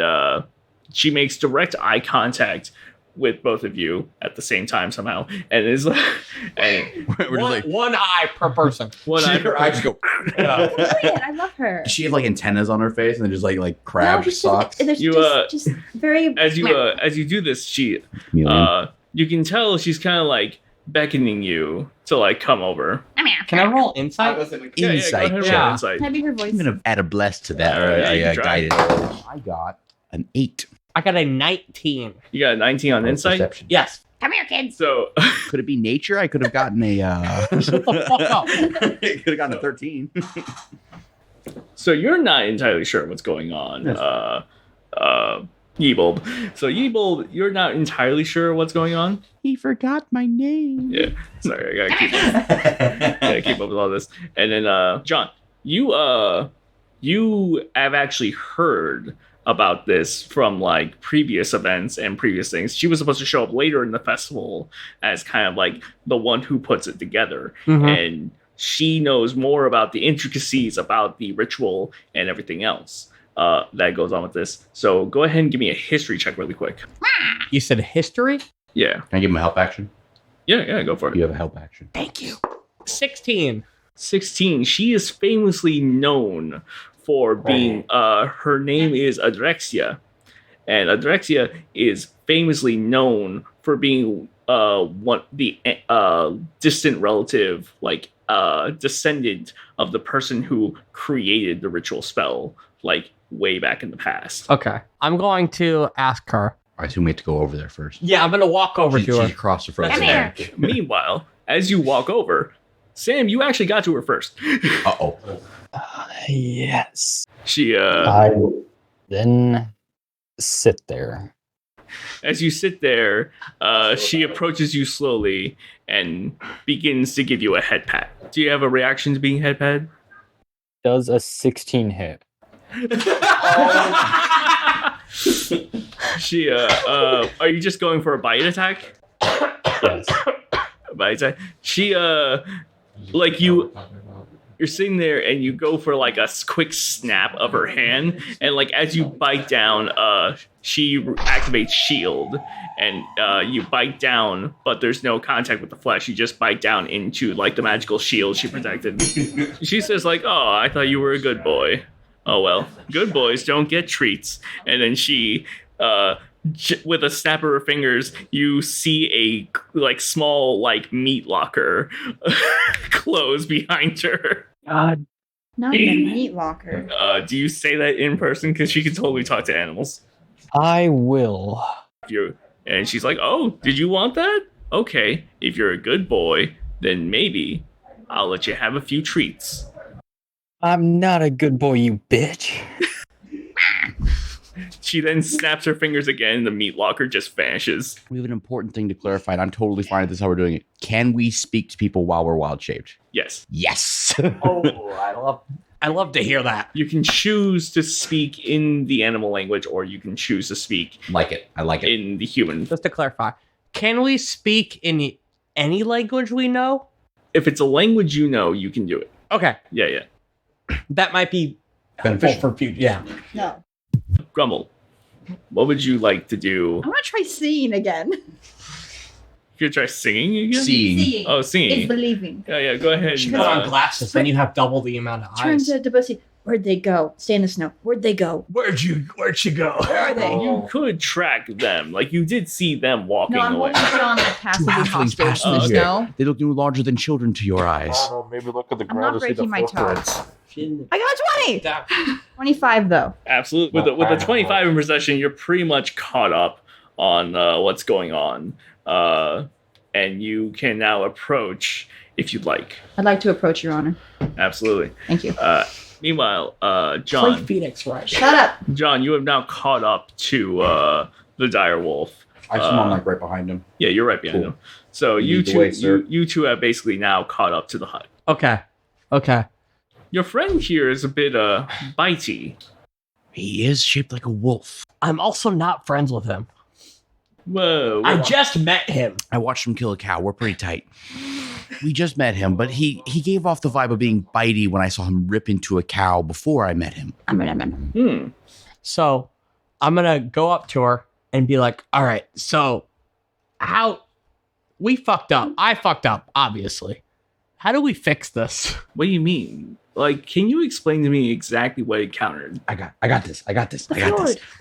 she makes direct eye contact with both of you at the same time somehow, and is and
We're just like,
One eye per person.
what I
her eyes go.
Brilliant. I love her.
Does she have like antennas on her face and then just like crab
she's
socks?
Just, there's
You,
just very...
as you do this, she
Chameleon.
you can tell she's kind of like beckoning you to like come over.
Can I roll insight?
Yeah,
Insight
go ahead,
check.
roll insight.
Can I be her voice?
I'm gonna add a bless to that.
All right,
or
you
a
can try.
guidance. I got an 8.
I got a 19.
You got a 19 on insight.
Perception.
Yes.
So
Could it be nature? I could have gotten a.
Shut the fuck up.
Could have gotten a 13.
So you're not entirely sure what's going on, Yeebold. So Yeebold, you're not entirely sure what's going on.
He forgot my name.
Yeah, sorry, I gotta keep up with all this. And then John, you have actually heard about this from like previous events and previous things. She was supposed to show up later in the festival as kind of like the one who puts it together, and she knows more about the intricacies about the ritual and everything else that goes on with this. So go ahead and give me a history check really quick.
You said history?
Yeah,
Can I give him a help action?
yeah, go for it.
You have a help action.
Thank you. 16.
16. She is famously known for being her name is Adrexia, and Adrexia is famously known for being the distant relative, like descendant of the person who created the ritual spell, like way back in the past.
Okay. I'm going to ask her.
I assume we have to go over there first.
Yeah, I'm going to walk over to her.
She crossed the frozen
Come here.
edge.
Meanwhile, as you walk over, Sam, you actually got to her first.
Uh-oh.
Yes.
She
I will then sit there.
as you sit there, she approaches you slowly and begins to give you a head pat. Do you have a reaction to being head pat?
Does a 16 hit?
She are you just going for a bite attack?
Yes.
A bite attack. She like you're sitting there and you go for like a quick snap of her hand, and like as you bite down, she activates shield, and you bite down, but there's no contact with the flesh. You just bite down into like the magical shield she protected. She says like, "Oh, I thought you were a good boy. Oh well, good boys don't get treats." And then she with a snap of her fingers, you see a like small like meat locker close behind her.
God.
Not even a meat locker.
Do you say that in person? Because she can totally talk to animals.
I will.
And she's like, "Oh, did you want that? Okay, if you're a good boy, then maybe I'll let you have a few treats."
I'm not a good boy, you bitch.
She then snaps her fingers again, and the meat locker just vanishes.
We have an important thing to clarify, and I'm totally fine with this how we're doing it. Can we speak to people while we're wild shaped?
Yes.
Yes.
Oh, I love to hear that.
You can choose to speak in the animal language, or you can choose to speak
Like it. I like it.
in the human.
Just to clarify, can we speak in any language we know?
If it's a language you know, you can do it.
Okay,
Yeah.
that might be
Beneficial.
helpful for future. Yeah.
No.
Grumble, what would you like to do?
I want to try seeing again.
You could try singing again?
Seeing.
Oh,
It's
singing.
believing.
Yeah, go ahead.
She puts on glasses, then you have double the amount of
Turn
eyes.
to Bussy. Where'd they go? Stay in the snow. Where'd they go?
Where'd you go?
Where are they?
You could track them. Like, you did see them walking
No, I'm
away.
holding John like passively
halflings
hostage
passed
in the
through
here.
snow.
They look no larger than children to your eyes.
I don't know, maybe look at the
I'm
ground
not
to see the
breaking my toe.
footprints.
I got 20! 25 though.
Absolutely. With the 25 in possession, you're pretty much caught up on what's going on. And you can now approach if you'd like.
I'd like to approach Your Honor.
Absolutely.
Thank you.
Meanwhile,
Play
John,
Phoenix, right?
Shut up.
John, you have now caught up to the dire wolf.
I assume I'm like right behind him.
Yeah, you're right behind
Cool.
him. So you
Lead the
two,
way, sir.
you two have basically now caught up to the hut.
Okay.
Your friend here is a bit bitey.
He is shaped like a wolf.
I'm also not friends with him.
Whoa.
I just met him.
I watched him kill a cow. We're pretty tight. We just met him, but he gave off the vibe of being bitey when I saw him rip into a cow before I met him.
So I'm going to go up to her and be like, all right, so how we fucked up. I fucked up, obviously. How do we fix this?
What do you mean? Like, can you explain to me exactly what encountered?
I got this.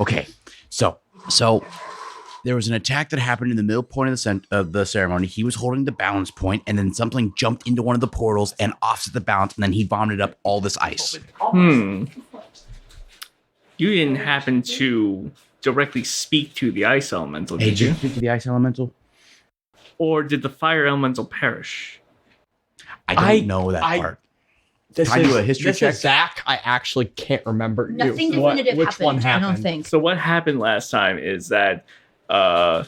Okay. So There was an attack that happened in the middle point of the ceremony. He was holding the balance point, and then something jumped into one of the portals and offset the balance, and then he vomited up all this ice.
You didn't happen to directly speak to the ice elemental,
Hey,
did you?
speak to the ice elemental?
Or did the fire elemental perish?
I don't know that part.
This
Can I do a history
this
check?
is Zach. I actually can't remember
Nothing
what-
definitive
which
happened,
one
I
happened.
don't think.
So what happened last time is that the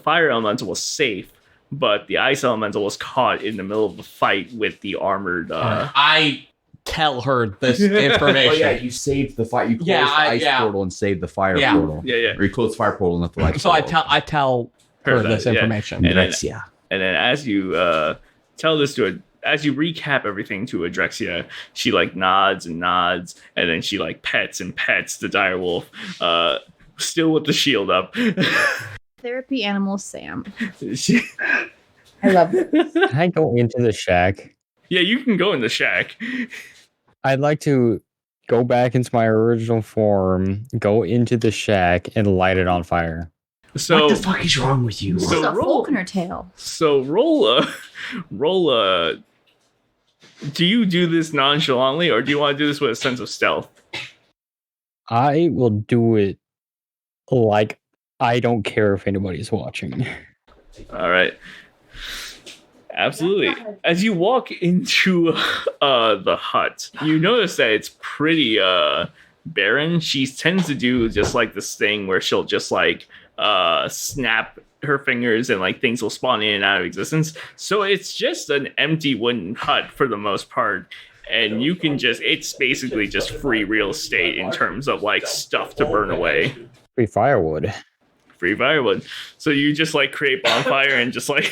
fire elemental was safe, but the ice elemental was caught in the middle of the fight with the armored.
I tell her this information.
Oh yeah, you saved the fight. You closed the ice portal and saved the fire portal.
Yeah.
Or you closed the fire portal and left the light.
So I tell her
that,
this
yeah.
information.
And then-
Drexia.
And then as you tell this to as you recap everything to Adrexia, she like nods and nods, and then she like pets and pets the direwolf, still with the shield up.
Therapy animal Sam.
She-
I love it.
Can I go into the shack?
yeah, you can go in the shack.
I'd like to go back into my original form, go into the shack, and light it on fire.
So
What the fuck is wrong with you?
This
So
is a
roll-
Falconer tale.
So roll. Do you do this nonchalantly, or do you want to do this with a sense of stealth?
I will do it like I don't care if anybody's watching.
All right. Absolutely. As you walk into the hut, you notice that it's pretty barren. She tends to do just like this thing where she'll just like snap her fingers and like things will spawn in and out of existence. So it's just an empty wooden hut for the most part. And you can it's basically just free real estate in terms of like stuff to burn away.
Free firewood.
Free firewood. So you just like create bonfire and just like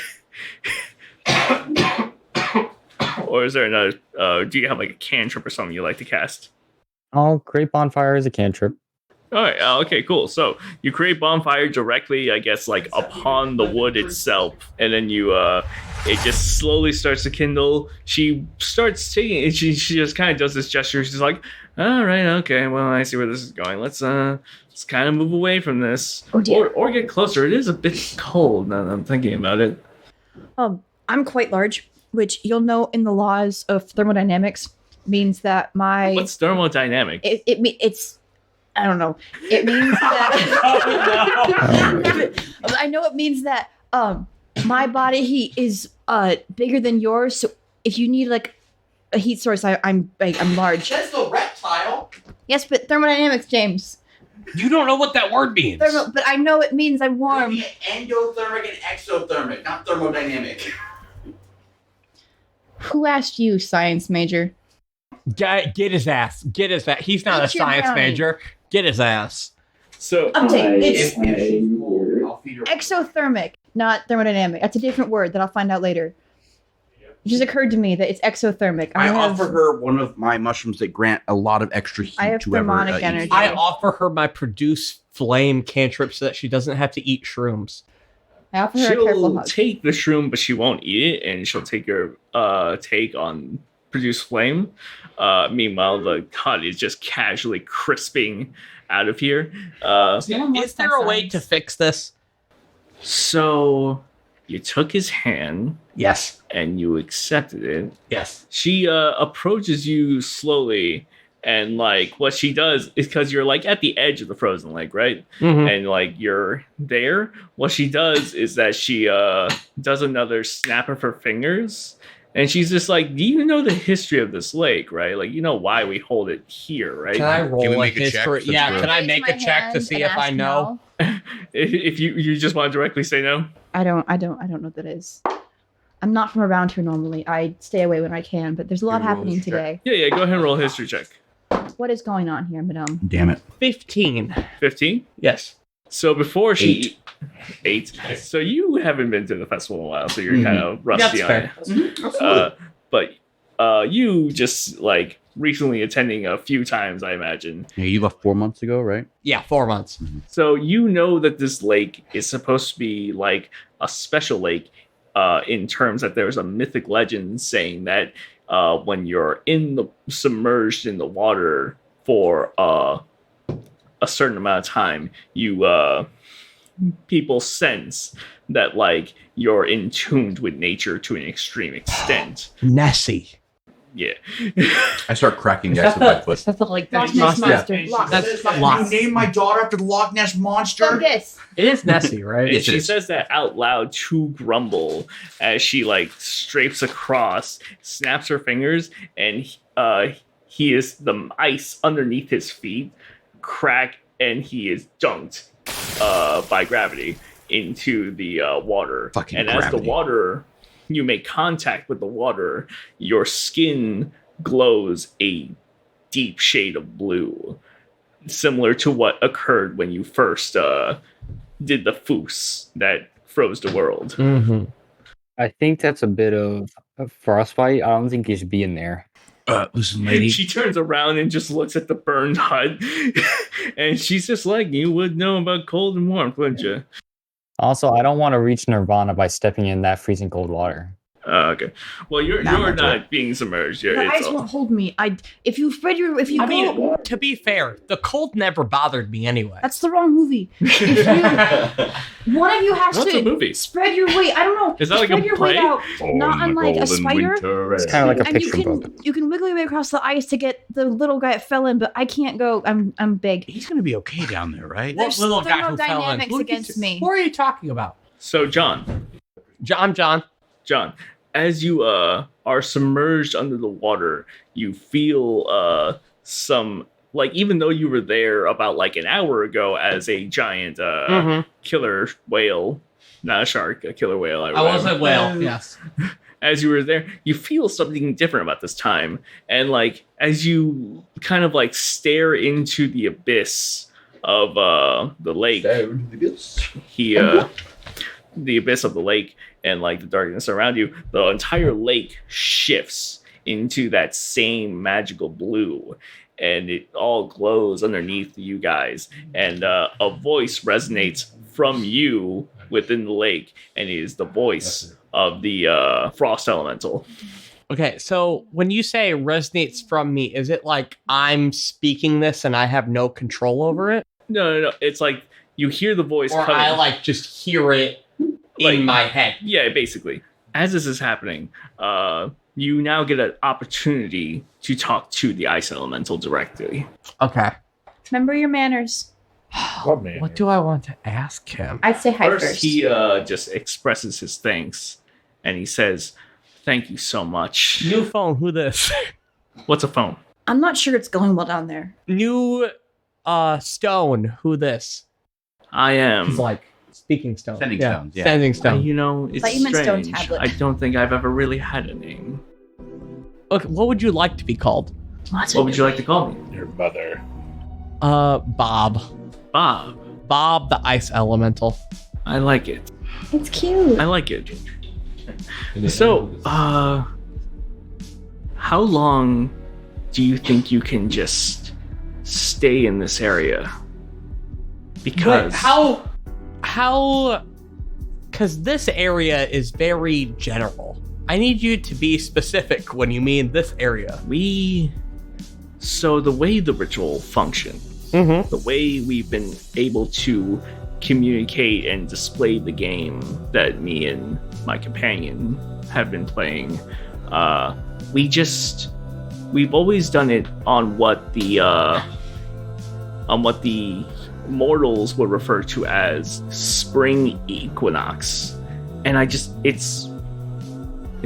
or is there another do you have like a cantrip or something you like to cast?
I'll create bonfire as a cantrip.
All right. Okay. Cool. So you create bonfire directly, I guess, like upon the wood itself, and then you, it just slowly starts to kindle. She starts taking it. She just kind of does this gesture. She's like, "All right. Okay. Well, I see where this is going. Let's kind of move away from this,
Oh, dear.
or get closer. It is a bit cold now that I'm thinking about it."
I'm quite large, which you'll know in the laws of thermodynamics means that my
What's thermodynamic?
it's I don't know. It means that I know it means that my body heat is bigger than yours. So if you need like a heat source, I'm large.
That's the reptile.
Yes, but thermodynamics, James.
You don't know what that word means.
But I know it means I'm warm.
Endothermic and exothermic, not thermodynamic.
Who asked you, science major?
Get his ass. Get his ass. He's not a
Get your
science
brownie.
major. Get his ass.
So
Update. It's
I'll feed her.
exothermic, not thermodynamic. That's a different word that I'll find out later. It just occurred to me that it's exothermic.
I offer her one of my mushrooms that grant a lot of extra heat
I have
to whoever
demonic
eats
energy.
it.
I offer her my produce flame cantrip so that she doesn't have to eat shrooms.
I offer her a careful
she'll
hug.
take the shroom, but she won't eat it, and she'll take your take on produce flame. Meanwhile, the hut is just casually crisping out of here.
Is there a way to fix this?
So you took his hand
Yes.
and you accepted it.
Yes.
She approaches you slowly, and like what she does is because you're like at the edge of the frozen lake, right?
Mhm.
And like you're there. What she does is that she does another snap of her fingers, and she's just like, "Do you know the history of this lake, right? Like you know why we hold it here, right?
Can I
Can
roll
we
a
make a check
history?
since
Yeah,
we're-
can I
raise
make
my
a check to
hand
see
and
if I
ask
know?
no?
If you just want to directly say no,
I don't know what that is. I'm not from around here normally. I stay away when I can, but there's a lot
Can you roll
happening
this check?
today.
yeah, go ahead and roll a history check.
What is going on here, madame?
Damn it.
15.
15.
Yes.
So before she eight. So you haven't been to the festival in a while, so you're kind of rusty on it. But you just like recently attending a few times, I imagine.
Yeah, you left 4 months ago, right?
Yeah, 4 months.
So you know that this lake is supposed to be like a special lake, in terms that there's a mythic legend saying that when you're submerged in the water for a certain amount of time, you people sense that like you're in tune with nature to an extreme extent.
Nessie.
Yeah.
I start cracking the ice with my foot.
That's the, like
Loch
that
Ness
monster.
Monster.
That's
Can
Loch.
you name my daughter after the Loch Ness monster?
Fungus.
It is Nessie, right?
And
Yes, it
she
is.
says that out loud to Grumble as she like strafes across, snaps her fingers, and he is the ice underneath his feet crack, and he is dunked by gravity into the water.
Fucking
and as the
gravity.
water, you make contact with the water, your skin glows a deep shade of blue, similar to what occurred when you first did the foos that froze the world.
Mm-hmm.
I think that's a bit of frostbite. I don't think you should be in there.
Listen, lady.
She turns around and just looks at the burned hut, and she's just like, you would know about cold and warmth, wouldn't you?
Also, I don't want to reach nirvana by stepping in that freezing cold water.
Okay. Well, you're not being submerged.
The ice won't hold me. If you
I mean, to be fair, the cold never bothered me anyway.
that's the wrong movie. One of you has
What's
to
a movie?
spread your weight. I don't know.
Is that like
spread
a
your
play?
weight out, not unlike a spider.
It's kind of like a
And you
picture
can
book.
you can wiggle your way across the ice to get the little guy that fell in, but I can't go. I'm big.
He's gonna be okay down there, right?
What
There's
little guy who fell in?
thermodynamics
Who are you
against me.
Who are you talking about?
So, John,
John.
as you are submerged under the water, you feel some, like, even though you were there about like an hour ago as a giant killer whale, not a shark, a killer whale.
I was a whale. Yes.
As you were there, you feel something different about this time. And like, as you kind of like stare into the abyss of the lake, the abyss of the lake and like the darkness around you, the entire lake shifts into that same magical blue, and it all glows underneath you guys, and a voice resonates from you within the lake, and it is the voice of the frost elemental.
Okay, so when you say resonates from me, is it like I'm speaking this and I have no control over it?
No, it's like you hear the voice
Or
coming.
I like just hear it
Like-
in my head.
Yeah, basically. As this is happening, you now get an opportunity to talk to the ice elemental directly.
Okay.
Remember your manners.
What do I want to ask him?
I'd say hi first.
He just expresses his thanks, and he says, "Thank you so much."
New phone, who this?
What's a phone?
I'm not sure it's going well down there.
New stone, who this?
I am.
He's like speaking stone.
Sending stones, yeah.
Sending stone.
You know, it's
Thought you meant stone
strange.
tablet.
I don't think I've ever really had a name.
Okay, what would you like to be called?
What would you like to call me?
Your mother.
Bob.
Bob.
Bob the ice elemental.
I like it.
It's cute.
I like it. So, how long do you think you can just stay in this area? Because
But how because this area is very general. I need you to be specific when you mean this area.
so the way the ritual functions,
Mm-hmm.
the way we've been able to communicate and display the game that me and my companion have been playing, we've always done it on what the mortals would refer to as spring equinox. And it's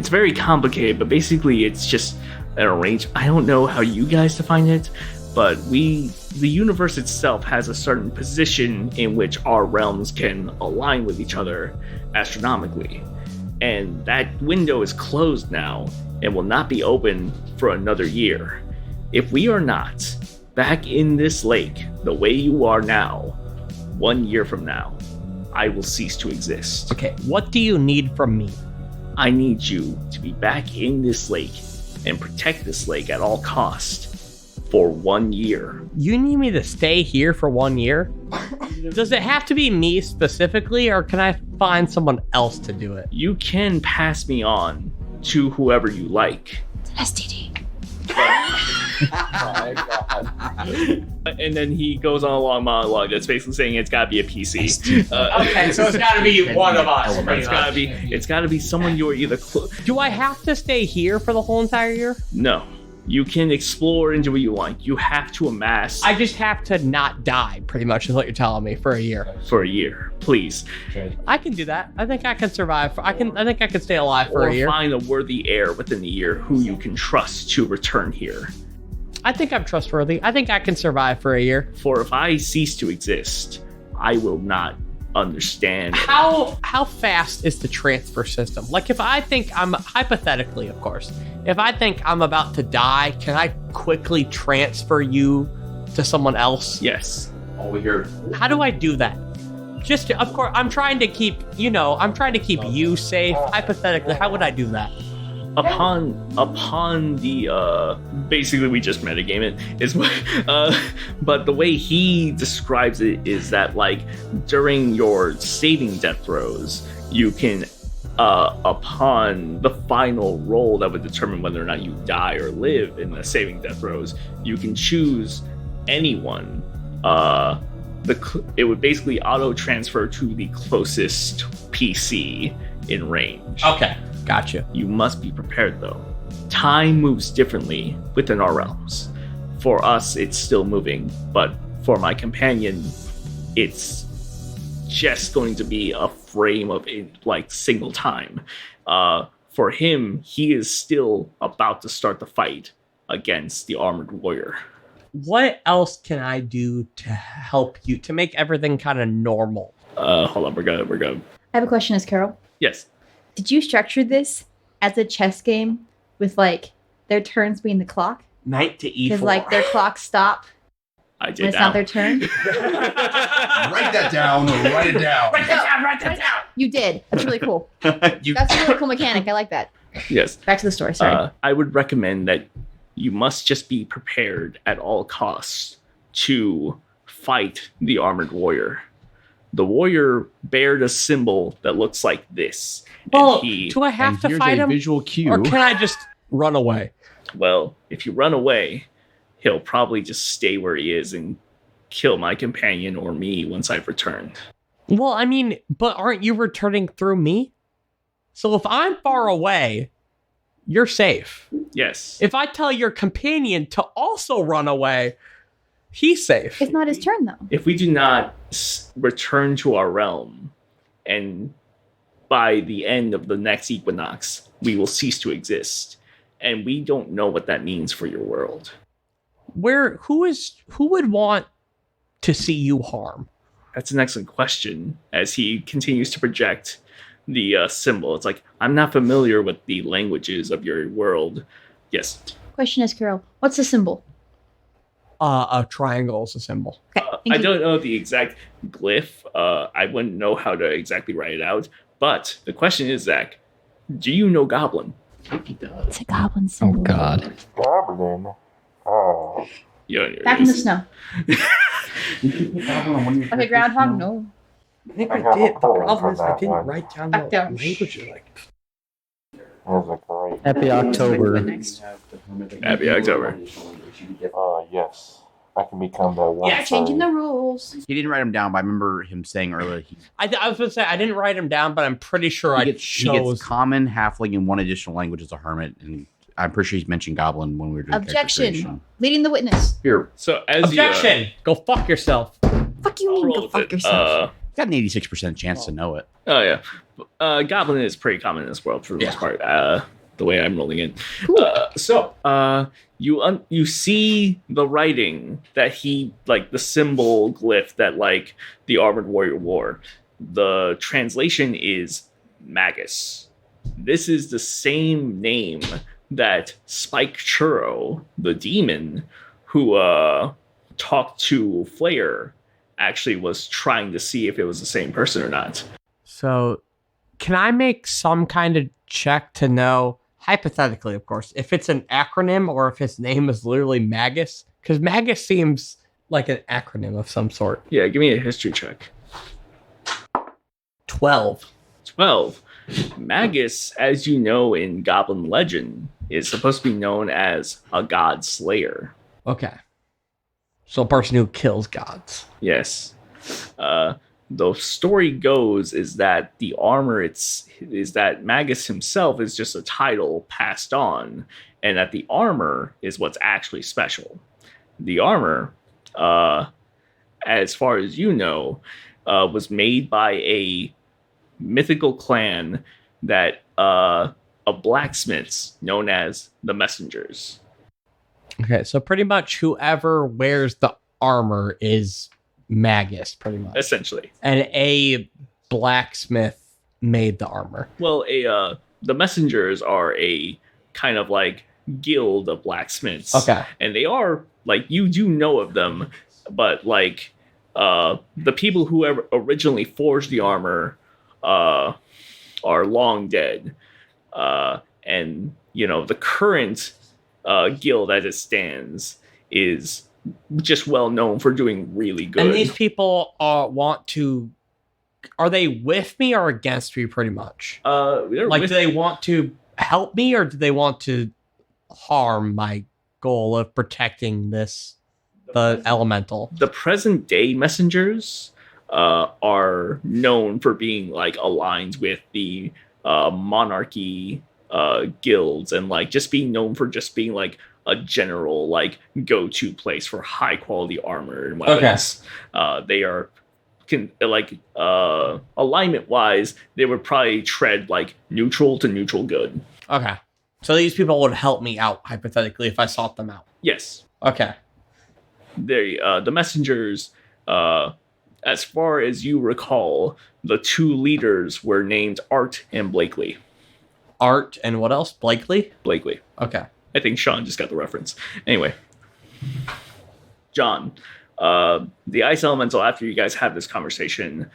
very complicated, but basically it's just an arrangement. I don't know how you guys define it, but the universe itself has a certain position in which our realms can align with each other astronomically. And that window is closed now and will not be open for another year. If we are not back in this lake the way you are now, 1 year from now, I will cease to exist.
Okay, what do you need from me?
I need you to be back in this lake and protect this lake at all cost for 1 year.
You need me to stay here for 1 year? Does it have to be me specifically, or can I find someone else to do it?
You can pass me on to whoever you like.
STD.
My God.
And then he goes on a long monologue that's basically saying it's got to be a PC.
Okay, so it's got to be one of us. pretty
It's got to be someone you're either
Do I have to stay here for the whole entire year?
No. You can explore into what you want. You have to amass
I just have to not die, pretty much, is what you're telling me, for a year.
for a year, please.
I can do that. I think I can survive. I think I can stay alive for
Or
a year.
find a worthy heir within the year who you can trust to return here.
I think I'm trustworthy. I think I can survive for a year.
For if I cease to exist, I will not understand.
How fast is the transfer system? Like, if I think I'm, hypothetically, of course, if I think I'm about to die, can I quickly transfer you to someone else?
Yes.
Over here.
How do I do that? Just, of course, I'm trying to keep you safe. Hypothetically, how would I do that?
Upon the basically we just metagame it is what but the way he describes it is that like during your saving death throws you can upon the final roll that would determine whether or not you die or live in the saving death throws, you can choose anyone. It would basically auto transfer to the closest PC in range.
Okay, gotcha.
You must be prepared though. Time moves differently within our realms. For us, it's still moving, but for my companion, it's just going to be a frame of like single time. For him, he is still about to start the fight against the armored warrior.
What else can I do to help you to make everything kind of normal?
Hold on, we're good.
I have a question, as Carol.
Yes.
Did you structure this as a chess game with like their turns being the clock?
Knight to E4.
Because like their clocks stop
I
when
did
it's
now.
not their turn?
Write that down. Write it down.
Write that down.
You did. That's really cool.
You-
That's a really cool mechanic. I like that.
Yes.
Back to the story. Sorry.
I would recommend that you must just be prepared at all costs to fight the armored warrior. The warrior bared a symbol that looks like this.
Well,
and
do I have
and
to
here's
fight
a
him?
visual cue.
Or can I just run away?
well, if you run away, he'll probably just stay where he is and kill my companion or me once I've returned.
Well, I mean, but aren't you returning through me? So if I'm far away, you're safe.
Yes.
If I tell your companion to also run away, he's safe.
It's not his turn though.
If we do not return to our realm, and by the end of the next equinox, we will cease to exist. And we don't know what that means for your world.
Who would want to see you harm?
That's an excellent question. As he continues to project the symbol, it's like, I'm not familiar with the languages of your world. Yes.
Question is, Carol, what's the symbol?
A triangle is a symbol.
Okay.
I
thank you.
don't know the exact glyph. I wouldn't know how to exactly write it out. But the question is, Zach, do you know Goblin?
It's a goblin
Oh
symbol.
God.
Goblin. Oh.
Back in the snow. Okay, groundhog. No.
I think
I got a poem for that one.
write down
Back down.
language.
That's a great.
Happy October.
Happy October.
Yes. I can become the one.
Yeah, changing the rules.
He didn't write them down, but I remember him saying earlier
I was going to say, I didn't write them down, but I'm pretty sure I
he
chose.
gets common, halfling, and one additional language as a hermit. And I'm pretty sure he's mentioned goblin when we were doing character
Objection.
creation.
Leading the witness.
Here,
So as
Objection! Go fuck yourself.
Fuck you
I'll
mean
roll
go
with
fuck
it.
yourself.
got an 86% chance to know it.
Oh yeah, Goblin is pretty common in this world for the most part. The way I'm rolling it.
Cool.
You see the writing that he like the symbol glyph that like the armored warrior wore. The translation is Magus. This is the same name that Spike Churro, the demon who talked to Flair, actually was trying to see if it was the same person or not.
So, can I make some kind of check to know, hypothetically, of course, if it's an acronym or if his name is literally Magus? Because Magus seems like an acronym of some sort.
Yeah, give me a history check.
12.
12. Magus, as you know in Goblin legend, is supposed to be known as a god slayer.
Okay. So a person who kills gods.
Yes. The story goes is that the armor is that Magus himself is just a title passed on, and that the armor is what's actually special. The armor, as far as you know, was made by a mythical clan that of blacksmiths known as the Messengers.
Okay, so pretty much whoever wears the armor is Magus, pretty much.
Essentially.
And a blacksmith made the armor.
Well, the Messengers are a kind of like guild of blacksmiths.
Okay.
And they are, like, you do know of them, but, like, the people who ever originally forged the armor are long dead. And, you know, the current guild as it stands is just well known for doing really good.
And these people are they with me or against me pretty much? Do they want to help me or do they want to harm my goal of protecting the elemental?
The present day Messengers are known for being like aligned with the monarchy guilds, and like just being known for just being like a general like go-to place for high quality armor and weapons. They are alignment wise, they would probably tread like neutral to neutral good.
Okay. So these people would help me out hypothetically if I sought them out.
Yes.
Okay.
The Messengers, as far as you recall, the two leaders were named Art and Blakely.
Art and what else? Blakely?
Blakely.
Okay.
I think Sean just got the reference. Anyway. John, the Ice Elemental, after you guys have this conversation,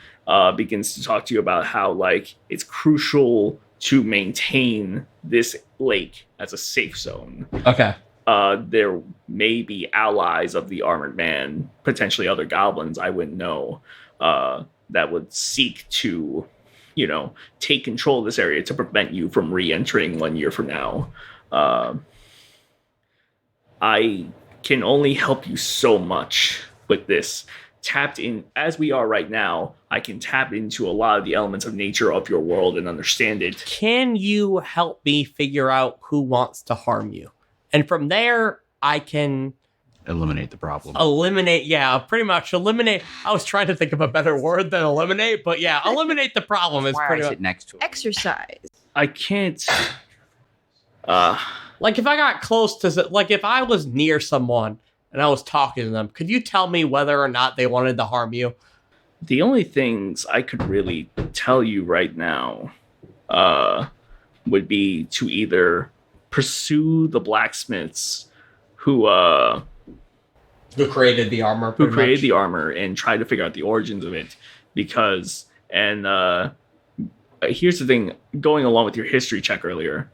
begins to talk to you about how, like, it's crucial to maintain this lake as a safe zone.
Okay.
There may be allies of the Armored Man, potentially other goblins, I wouldn't know, that would seek to, you know, take control of this area to prevent you from re-entering 1 year from now. I can only help you so much with this. Tapped in, as we are right now, I can tap into a lot of the elements of nature of your world and understand it.
Can you help me figure out who wants to harm you? And from there, I can
Eliminate the problem.
Pretty much eliminate. I was trying to think of a better word than eliminate, but yeah, eliminate the problem is
Why
pretty
I
much.
sit next to it.
Exercise.
I can't...
Like if I got close to, like if I was near someone and I was talking to them, could you tell me whether or not they wanted to harm you?
The only things I could really tell you right now would be to either pursue the blacksmiths who
created the armor.
created the armor and try to figure out the origins of it. Because, and here's the thing, going along with your history check earlier,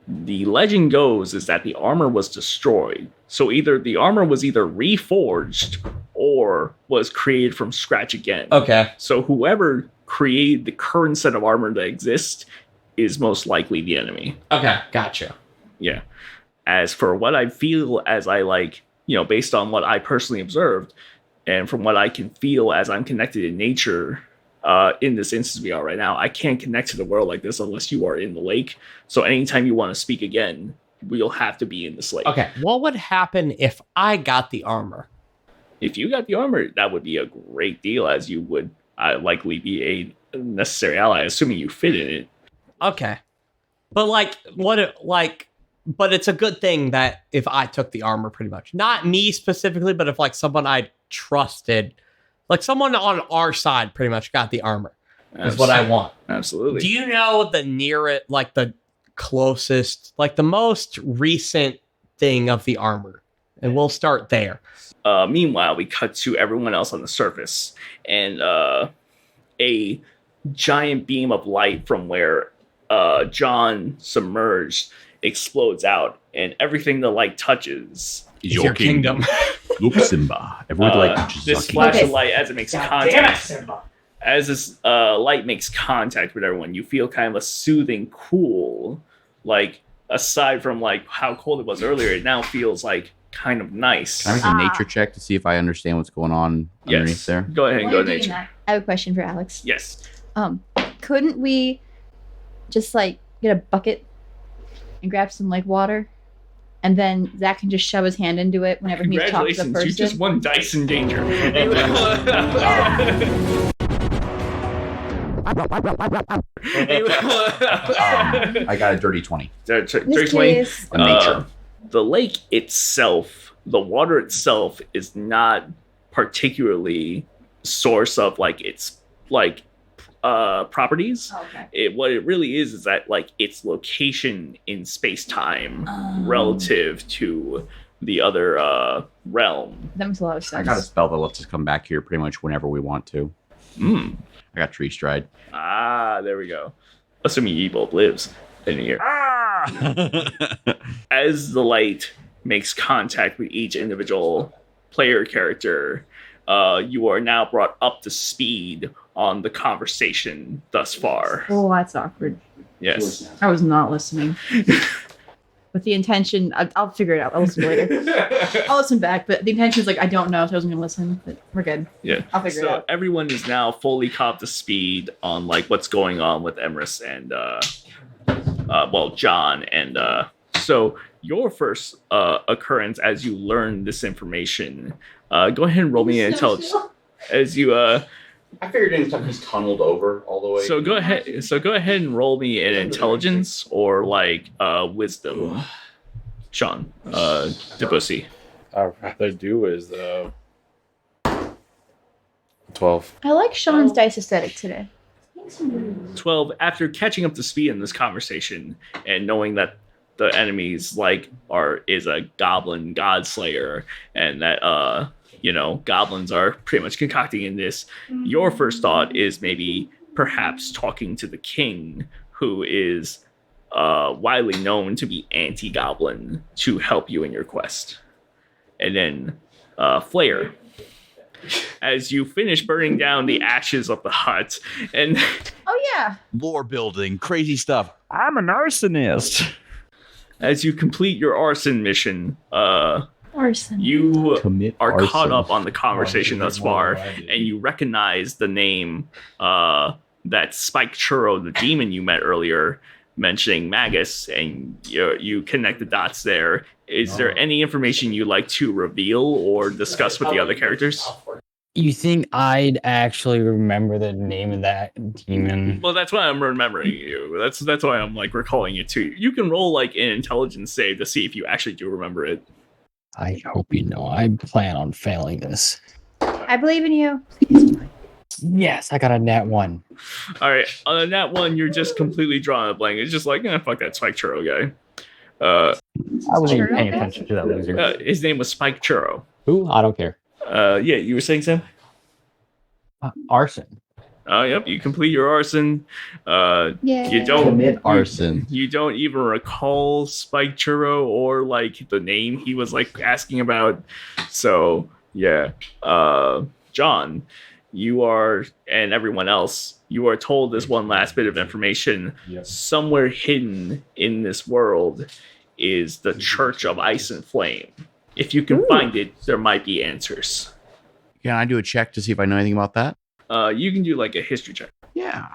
the legend goes is that the armor was destroyed. So either the armor was either reforged or was created from scratch again.
Okay.
So whoever created the current set of armor that exists is most likely the enemy.
Okay. Gotcha.
Yeah. As for what I feel as I like, you know, based on what I personally observed and from what I can feel as I'm connected in nature, in this instance we are right now, I can't connect to the world like this unless you are in the lake. So anytime you want to speak again, we'll have to be in this lake.
Okay. What would happen if I got the armor?
If you got the armor, that would be a great deal, as you would likely be a necessary ally, assuming you fit in it.
Okay. But but it's a good thing that if I took the armor pretty much, not me specifically, but if like someone I trusted, like someone on our side pretty much got the armor is what I want.
Absolutely.
Do you know the nearest, like the closest, like the most recent thing of the armor? And we'll start there.
Meanwhile, we cut to everyone else on the surface, and a giant beam of light from where John submerged explodes out, and everything the light touches
Is your kingdom. Look, Simba. Everyone like
this flash of light as it makes contact. As this light makes contact with everyone, you feel kind of a soothing, cool, like aside from like how cold it was earlier, it now feels like kind of nice.
Can I make a nature check to see if I understand what's going on underneath
Yes.
there?
Go ahead and
While
go
you're
to
doing
nature.
that, I have a question for Alex.
Yes.
Couldn't we just like get a bucket and grab some like water, and then Zach can just shove his hand into it whenever he needs to talk to the
Congratulations, you just
person?
won dice in danger.
I got a dirty 20.
Just
Dirty 20.
curious.
On nature.
The lake itself, the water itself, is not particularly source of like its like properties.
Oh, okay.
What it really is that like its location in space time relative to the other realm.
That makes a lot of
I
sense.
got a spell that lets us come back here pretty much whenever we want to.
Mm.
I got tree stride.
Ah, there we go. Assuming Evolt lives in here. As the light makes contact with each individual player character, you are now brought up to speed on the conversation thus far.
Oh, that's awkward.
Yes.
I was not listening. With the intention, I'll figure it out. I'll listen later. I'll listen back, but the intention is like, I don't know if I was going to listen, but we're good.
Yeah.
I'll figure it
So
out.
everyone is now fully caught to speed on like what's going on with Emrys and John and so your first occurrence as you learn this information. Go ahead and roll me an intelligence as you
I figured anytime he's tunneled over all the way.
So go ahead and roll me an intelligence or like wisdom, Sean Debussy.
I'd rather do is 12.
I like Sean's dice aesthetic today.
12. After catching up to speed in this conversation and knowing that the enemies is a goblin god slayer and that goblins are pretty much concocting in this, your first thought is maybe perhaps talking to the king, who is widely known to be anti-goblin, to help you in your quest. And then Flair, as you finish burning down the ashes of the hut, and
Oh, yeah.
lore building, crazy stuff.
I'm an arsonist.
as you complete your arson mission,
Arson.
you
Commit
are
arson.
caught up on the conversation thus far, and you recognize the name that Spike Churro, the demon you met earlier, mentioning Magus, and you connect the dots there. Is there any information you'd like to reveal or discuss with the other characters?
You think I'd actually remember the name of that demon?
Well, that's why I'm remembering you. That's why I'm like recalling it to you. You can roll like an intelligence save to see if you actually do remember it.
I hope you know. I plan on failing this.
I believe in you.
Yes, I got a nat 1.
All right, on that one, you're just completely drawing a blank. It's just like, fuck that Spike Churro guy.
I wasn't even
Churro
paying
guy?
attention to that loser.
His name was Spike Churro.
Who? I don't care.
Yeah, you were saying, Sam?
Arson.
Yep, you complete your arson.
Yeah.
You don't
Commit arson.
You don't even recall Spike Churro or like the name he was like asking about. So yeah, John, you are, and everyone else, you are told this one last bit of information.
Yep.
Somewhere hidden in this world is the Church of Ice and Flame. If you can find it, there might be answers.
Can I do a check to see if I know anything about that?
You can do like a history check.
Yeah.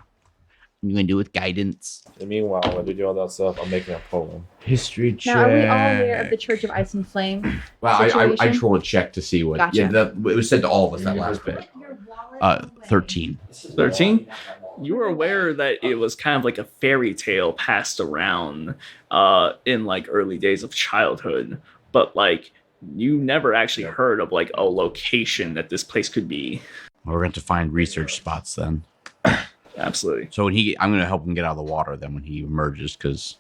I'm going to do with guidance.
And meanwhile, when they do all that stuff, I'm making a poem.
History check.
Now, are we all aware of the Church of Ice and Flame?
Well, I
situation?
trolled a check to see what.
Gotcha.
Yeah, it was said to all of us that last bit. 13.
13? You were aware that it was kind of like a fairy tale passed around in like early days of childhood, but like you never actually heard of like a location that this place could be.
We're going to find research spots then.
Absolutely.
So when I'm going to help him get out of the water then when he emerges because.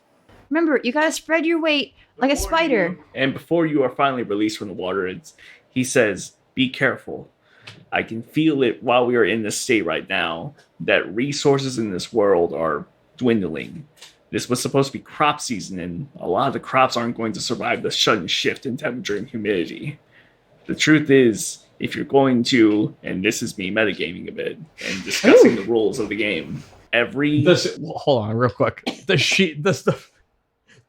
Remember, you gotta spread your weight like a spider.
And before you are finally released from the water, he says, "Be careful. I can feel it while we are in this state right now, that resources in this world are dwindling. This was supposed to be crop season, and a lot of the crops aren't going to survive the sudden shift in temperature and humidity. The truth is, if you're going to, and this is me metagaming a bit and discussing the rules of the game,
Hold on, real quick. The sheet, the stuff.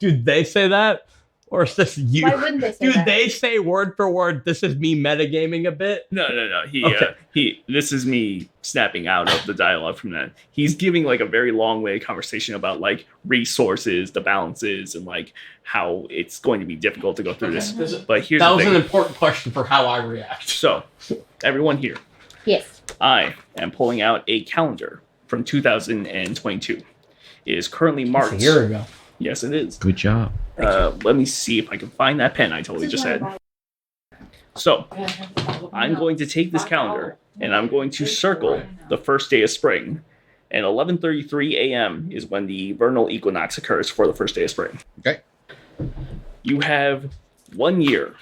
Do they say that? Or is this you?
Why wouldn't they say
Do
that?
they say word for word, this is me metagaming a bit?
No.
Okay.
This is me snapping out of the dialogue from that. He's giving like a very long way conversation about like resources, the balances, and like how it's going to be difficult to go through this. But here's
That
the
was
thing.
an important question for how I react.
So, everyone here,
Yes.
I am pulling out a calendar from 2022. It is currently March.
A year ago.
Yes, it is.
Good job.
Let me see if I can find that pen I totally just had. So, I'm going to take this calendar and I'm going to circle the first day of spring. And 11:33 a.m. is when the vernal equinox occurs for the first day of spring.
Okay.
You have 1 year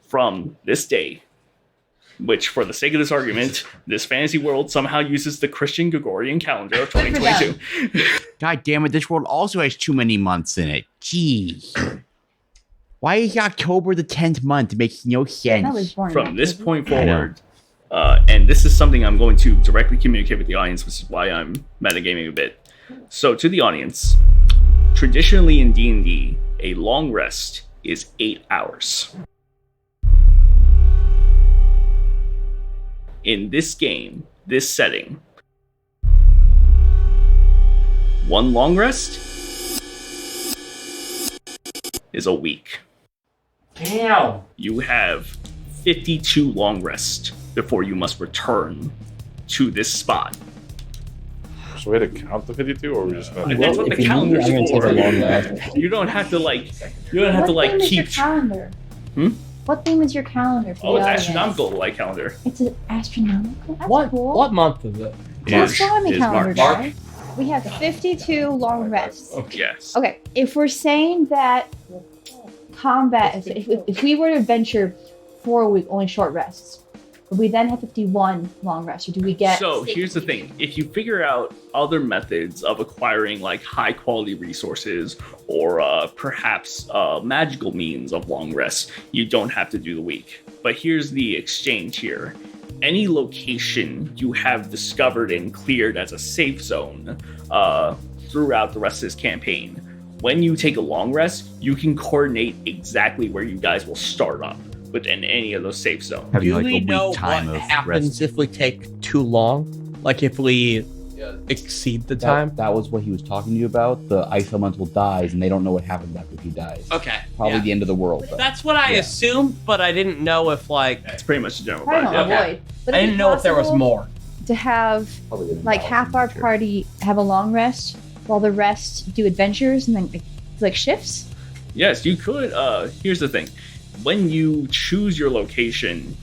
from this day, which, for the sake of this argument, this fantasy world somehow uses the Christian Gregorian calendar of 2022.
God damn it, this world also has too many months in it. Jeez. Why is October the 10th month? It makes no
I was
sense.
born
From
in
this
October.
point
I know.
forward, and this is something I'm going to directly communicate with the audience, which is why I'm metagaming a bit. So, to the audience, traditionally in D&D, a long rest is 8 hours. In this game, this setting, one long rest is a week.
Damn.
You have 52 long rests before you must return to this spot.
So we had to count the 52, or we're just gonna.
That's what
if
the
you need,
calendar's
I'm gonna take a
for.
long rest.
You don't have to like. You don't have to
What
like
theme is your
keep.
calendar?
Hmm?
What theme is your calendar for
Oh,
the
it's
audience?
astronomical light calendar.
It's an astronomical? That's
What
cool.
what month is it?
What's
March.
on the
It is
calendar,
March.
guys? We have 52 long rests.
Yes.
Okay, if we're saying that combat, if we were to venture 4 week only short rests, would we then have 51 long rests, or do we get?
So here's the thing: if you figure out other methods of acquiring like high quality resources, or perhaps magical means of long rest, you don't have to do the week. But here's the exchange here: any location you have discovered and cleared as a safe zone throughout the rest of this campaign, when you take a long rest, you can coordinate exactly where you guys will start up within any of those safe zones.
Having
Do
like
we
a
know
week time
what
of
happens
rest.
if we take too long? Like if we exceed the time?
That was what he was talking to you about. The ice elemental dies, and they don't know what happens after he dies.
Okay.
Probably
yeah.
the end of the world. Though.
That's what I assumed, but I didn't know if like
That's pretty much the general
Probably
vibe.
not
Yeah.
avoid. But
I
is it
didn't know if there was
possible
more.
to have like half our party have a long rest while the rest do adventures and then like shifts.
Yes, you could. Here's the thing: when you choose your location,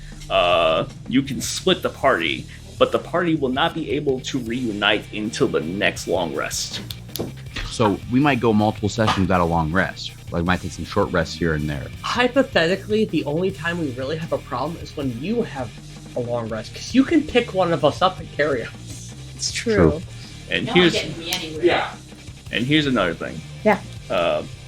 you can split the party, but the party will not be able to reunite until the next long rest.
So we might go multiple sessions without a long rest. Like, we might take some short rests here and there.
Hypothetically, the only time we really have a problem is when you have a long rest, because you can pick one of us up and carry us.
It's
True.
And
No
here's
one's getting me anywhere.
Yeah.
and here's another thing.
Yeah.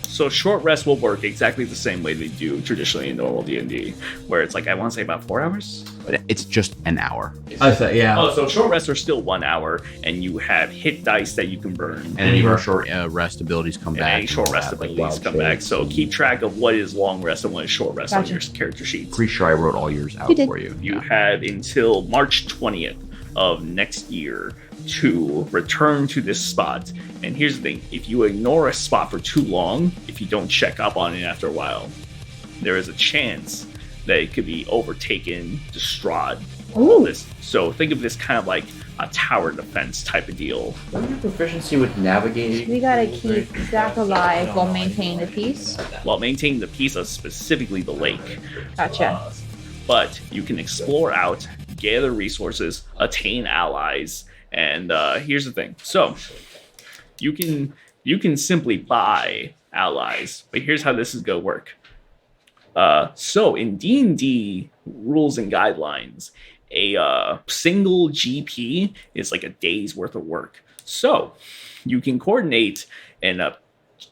So short rest will work exactly the same way they do traditionally in normal D&D, where it's like, I want to say about 4 hours.
But it's just an hour.
I say, yeah.
Oh, so short rests are still 1 hour, and you have hit dice that you can burn.
And any of our short rest abilities come
and
back.
any short
all
rest
that, like
abilities
wild
come back.
saves.
So keep track of what is long rest and what is short rest on
Gotcha.
your character sheets.
Pretty sure I wrote all yours out
You did.
for you.
You have until March 20th of next year to return to this spot. And here's the thing: if you ignore a spot for too long, if you don't check up on it after a while, there is a chance that it could be overtaken, distraught, all this. So think of this kind of like a tower defense type of deal.
What is your proficiency with navigating?
We gotta keep Zach alive while maintaining the peace.
While maintaining the peace of specifically the lake.
Gotcha.
But you can explore out, gather resources, attain allies, and here's the thing. So you can simply buy allies, but here's how this is gonna work. So in D&D rules and guidelines, a single GP is like a day's worth of work. So you can coordinate and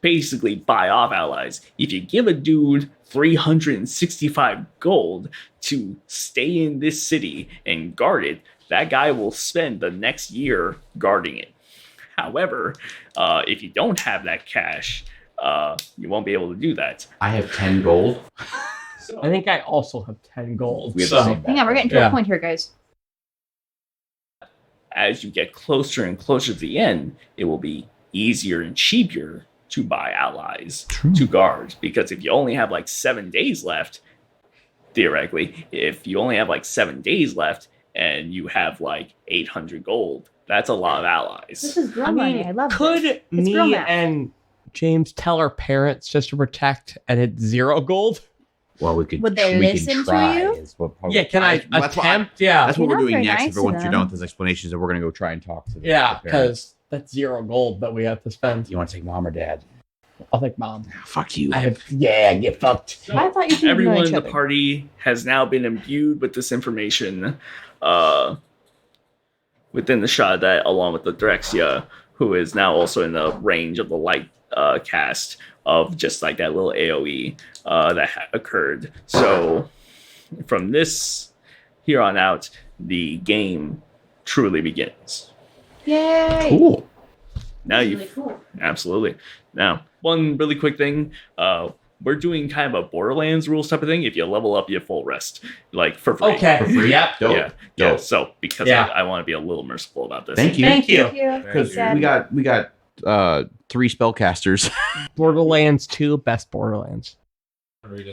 basically buy off allies. If you give a dude 365 gold to stay in this city and guard it, that guy will spend the next year guarding it. However, if you don't have that cash, you won't be able to do that.
I have 10 gold.
I think I also have 10 gold.
We have
So
the same
Hang on, we're getting to a point here, guys.
As you get closer and closer to the end, it will be easier and cheaper to buy allies to guard. Because if you only have like 7 days left, theoretically, if you only have like 7 days left and you have like 800 gold, that's a lot of allies.
This is girl
I
money.
mean,
I love
could
this. It's girl
me
math.
and James tell our parents just to protect and it's 0 gold?
Well, we could.
Would they
we
listen
can
to
try
you?
is what probably-
Yeah, can I
That's what I-
attempt? Yeah.
That's what
You're
we're
not
doing
very
next.
nice to
Once you're
them.
done with his explanations, and we're gonna go try and talk to the
Yeah,
the parents.
because that's 0 gold that we have to spend.
You want to take mom or dad?
I'll take mom.
Fuck you.
Get fucked.
I thought you two
Everyone
knew
in
each
the
other.
party has now been imbued with this information within the shot that, along with the Drexia, who is now also in the range of the light cast of just like that little AoE that occurred. So from this here on out, the game truly begins.
Yay!
Cool.
Now
That's
you
really cool.
absolutely. Now, one really quick thing. We're doing kind of a Borderlands rules type of thing. If you level up, you full rest, like for free.
Okay.
For free?
Yep.
Dope.
Yeah.
Dope.
So because
Yeah.
I want to be a little merciful about this.
Thank you.
Thank you.
Because
Sad.
we got 3 spellcasters.
Borderlands 2, best Borderlands.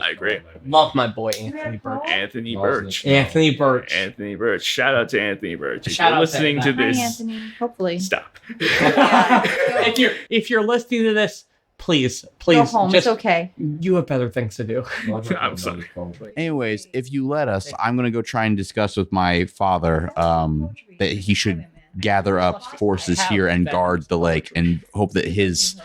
I agree.
Love my boy Anthony Birch.
Anthony Birch.
Anthony Birch.
Anthony Birch. Shout out to Anthony Birch. If
Shout
you're
out to
listening to
him.
Hi,
this,
Anthony. Hopefully.
stop.
if you're listening to this, please
Go home.
just
It's okay.
you have better things to do.
I'm sorry.
Anyways, if you let us, I'm gonna go try and discuss with my father that he should gather up forces here and guard the lake, and hope that his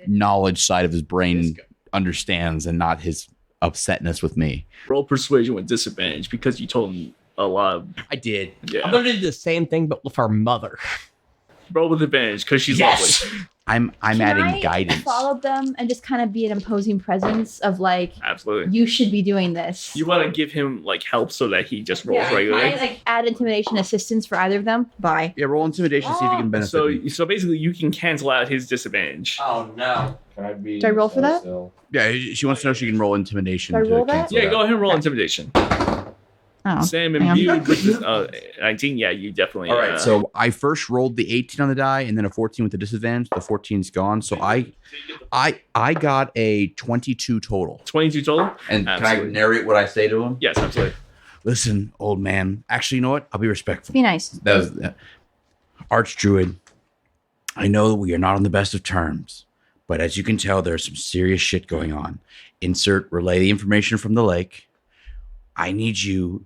knowledge side of his brain understands and not his upsetness with me.
Roll persuasion with disadvantage because you told him a lot of.
I did.
I'm
Yeah.
gonna do the same thing, but with our mother.
Roll with advantage because she's
Yes!
lovely.
I'm
Can
adding
I
guidance.
follow them and just kind of be an imposing presence of like,
Absolutely.
you should be doing this.
You want to give him like help so that he just rolls
yeah. Can
regularly.
I like add intimidation assistance for either of them? Bye.
Yeah, roll intimidation, see if you can benefit. me.
So basically, you can cancel out his disadvantage.
Oh no.
Can I be?
Do I roll for that?
Yeah, she wants to know if she can roll intimidation.
Do I
to
roll that?
cancel
Yeah,
that.
go ahead and roll intimidation.
Oh.
Sam
hang on.
imbued with this, 19. Yeah, you definitely.
All right, so I first rolled the 18 on the die, and then a 14 with the disadvantage. The 14's gone, so I got a 22 total.
22 total.
And
Absolutely.
can I narrate what I say to him?
Yes, absolutely.
Listen, old man. Actually, you know what? I'll be respectful.
Be nice.
That was Archdruid. I know that we are not on the best of terms, but as you can tell, there's some serious shit going on. Insert relay the information from the lake. I need you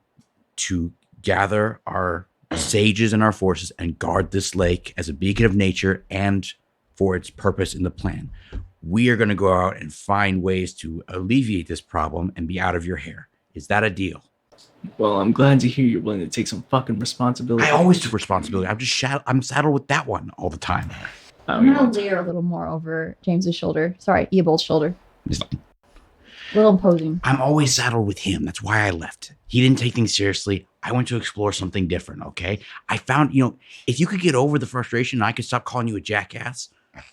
to gather our sages and our forces and guard this lake as a beacon of nature and for its purpose in the plan. We are going to go out and find ways to alleviate this problem and be out of your hair. Is that a deal?
Well, I'm glad to hear you're willing to take some fucking responsibility.
I always took responsibility. I'm saddled with that one all the time.
I'm gonna layer a little more over James's shoulder. Sorry, Eobold's shoulder. A little imposing.
I'm always saddled with him. That's why I left. He didn't take things seriously. I went to explore something different, okay? I found, if you could get over the frustration and I could stop calling you a jackass,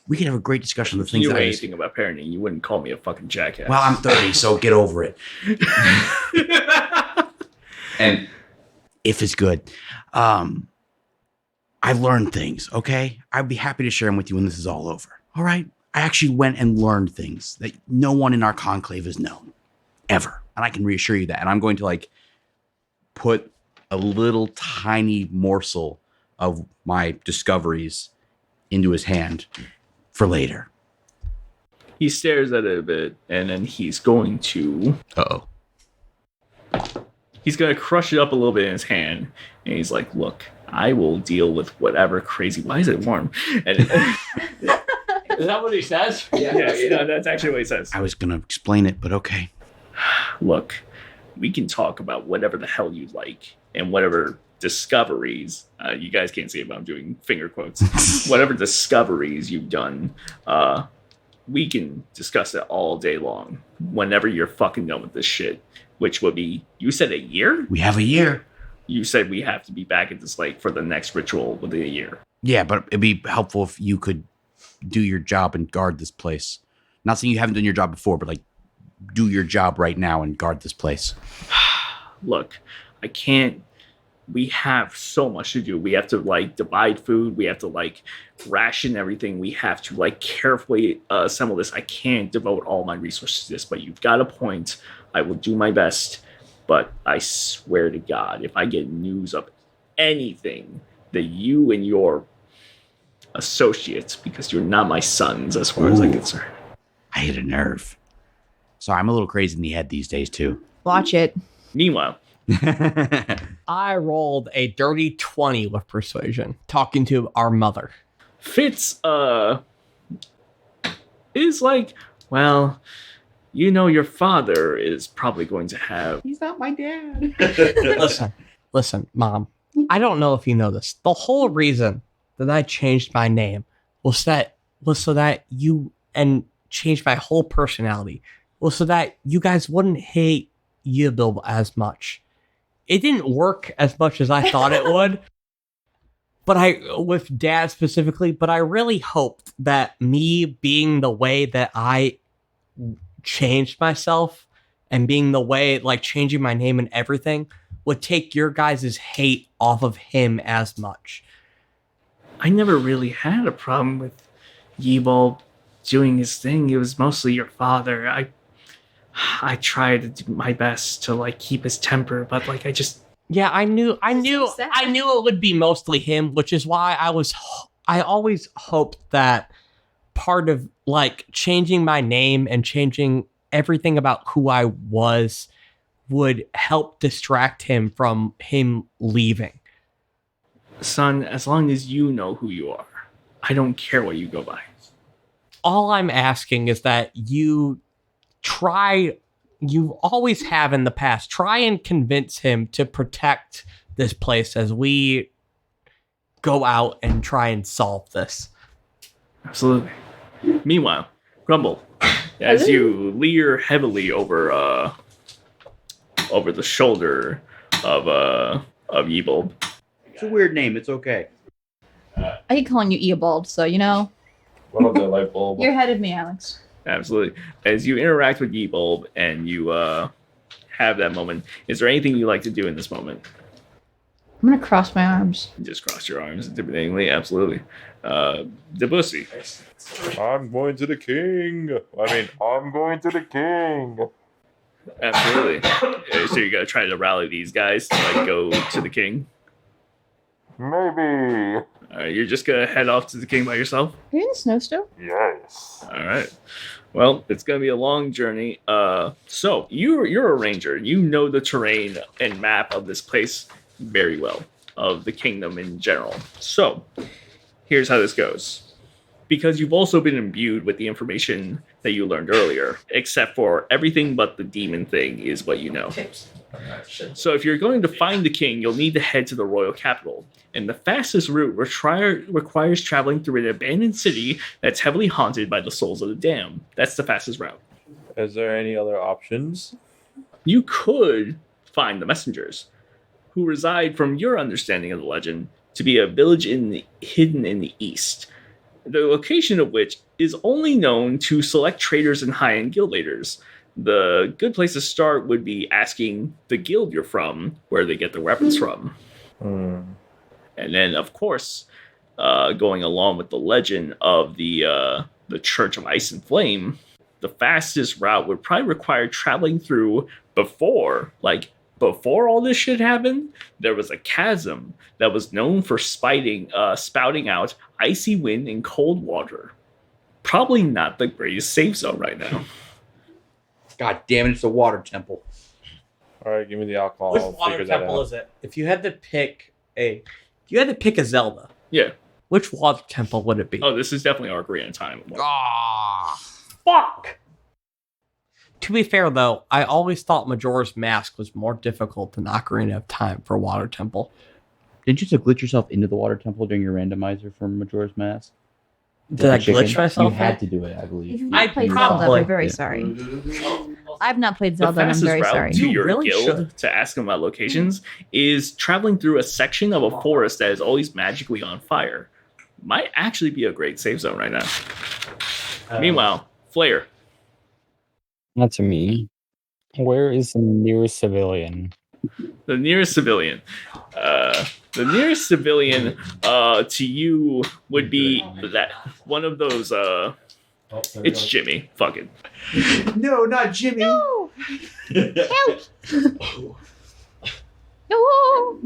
we could have a great discussion of the
If you
things
knew
that I
anything about parenting, you wouldn't call me a fucking jackass.
Well, I'm 30, so get over it. And if it's good, I've learned things, okay? I'd be happy to share them with you when this is all over, all right? I actually went and learned things that no one in our conclave has known, ever. And I can reassure you that. And I'm going to, put a little tiny morsel of my discoveries into his hand for later.
He stares at it a bit, and then he's going to...
Uh-oh.
He's going to crush it up a little bit in his hand, and he's like, look, I will deal with whatever crazy... Why is it warm? And
Is that what he says?
yeah, that's actually what he says.
I was going to explain it, but okay.
Look, we can talk about whatever the hell you like, and whatever discoveries, you guys can't see it, but I'm doing finger quotes, whatever discoveries you've done, we can discuss it all day long, whenever you're fucking done with this shit, which would be, you said a year?
We have a year.
You said we have to be back at this lake for the next ritual within a year.
Yeah, but it'd be helpful if you could do your job and guard this place. Not saying you haven't done your job before, but like, do your job right now and guard this place.
Look, I can't. We have so much to do. We have to like divide food. We have to like ration everything. We have to like carefully assemble this. I can't devote all my resources to this, but you've got a point. I will do my best, but I swear to God, if I get news of anything that you and your associates, because you're not my sons as far as I'm concerned.
I hit a nerve. Sorry, I'm a little crazy in the head these days too.
Watch it.
Meanwhile,
I rolled a dirty 20 with persuasion, talking to our mother.
Fitz is like, well, you know, your father is probably going to have.
He's not my dad.
Listen, Mom. I don't know if you know this. The whole reason that I changed my name was so that you and changed my whole personality was so that you guys wouldn't hate Yibil as much. It didn't work as much as I thought it would. But with Dad specifically, but I really hoped that me being the way that I changed myself and being the way, like changing my name and everything, would take your guys' hate off of him as much.
I never really had a problem with Yibil doing his thing. It was mostly your father. I tried to do my best to like keep his temper, but like
Yeah, I knew it would be mostly him, which is why I always hoped that part of like changing my name and changing everything about who I was would help distract him from him leaving.
Son, as long as you know who you are, I don't care what you go by.
All I'm asking is that you always have in the past, try and convince him to protect this place as we go out and try and solve this.
Absolutely. Meanwhile, Grumble, as you leer heavily over the shoulder of Yibil.
It's a weird name. It's okay.
I keep calling you Eobald, so you know.
What of the light bulb?
You're ahead of me, Alex.
Absolutely. As you interact with Yeebulb and you have that moment, is there anything you like to do in this moment?
I'm gonna cross my arms.
Just cross your arms intimidatingly. Absolutely. Debussy.
I'm going to the king. I'm going to the king.
Absolutely. So you're gonna try to rally these guys to like go to the king?
Maybe.
You're just gonna head off to the king by yourself?
Are you in the snow still?
Yes.
All right. Well, it's gonna be a long journey. So you're a ranger. You know the terrain and map of this place very well, of the kingdom in general. So here's how this goes. Because you've also been imbued with the information that you learned earlier, except for everything but the demon thing is what you know. So if you're going to find the king, you'll need to head to the royal capital. And the fastest route requires traveling through an abandoned city that's heavily haunted by the souls of the damned. That's the fastest route.
Is there any other options?
You could find the messengers, who reside, from your understanding of the legend, to be a village hidden in the east, the location of which is only known to select traders and high-end guild leaders. The good place to start would be asking the guild you're from where they get their weapons from. And then, of course, going along with the legend of the Church of Ice and Flame, the fastest route would probably require traveling through before all this shit happened. There was a chasm that was known for spouting out icy wind and cold water. Probably not the greatest safe zone right now.
God damn it! It's a water temple.
All right, give me the alcohol.
Which
I'll
water
figure that
temple
out.
is it? If you had to pick a Zelda,
Yeah.
which water temple would it be?
Oh, this is definitely Ocarina of Time.
Fuck! To be fair, though, I always thought Majora's Mask was more difficult than Ocarina of Time for Water Temple.
Didn't you just glitch yourself into the water temple during your randomizer for Majora's Mask?
Did I glitch myself?
You had to do it, I believe.
If you've
I
not played
probably-
Zelda, I'm very
Yeah.
sorry. I've not played
The
Zelda, and I'm
fastest
very
route
sorry.
to your
really
guild
should.
to ask them about locations is traveling through a section of a forest that is always magically on fire. Might actually be a great safe zone right now. Meanwhile, Flair.
Not to me. Where is the nearest civilian?
The nearest civilian. To you would be that one of those. It's Jimmy. Fuck it.
No, not Jimmy.
No! Help! No!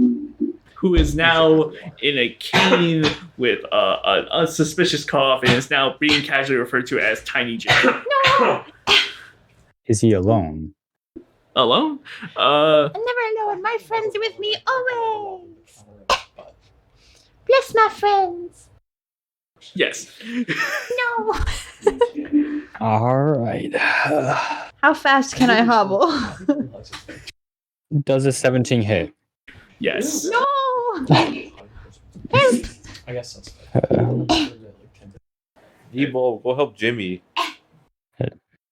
Who is now in a cane with an unsuspicious cough and is now being casually referred to as Tiny Jimmy.
No!
Is he alone?
Alone?
I'm never alone. My friends are with me always. Bless my friends.
Yes.
No.
All right.
How fast can I hobble?
Does a 17 hit?
Yes.
No. Help.
I guess that's
Ebo, go help Jimmy.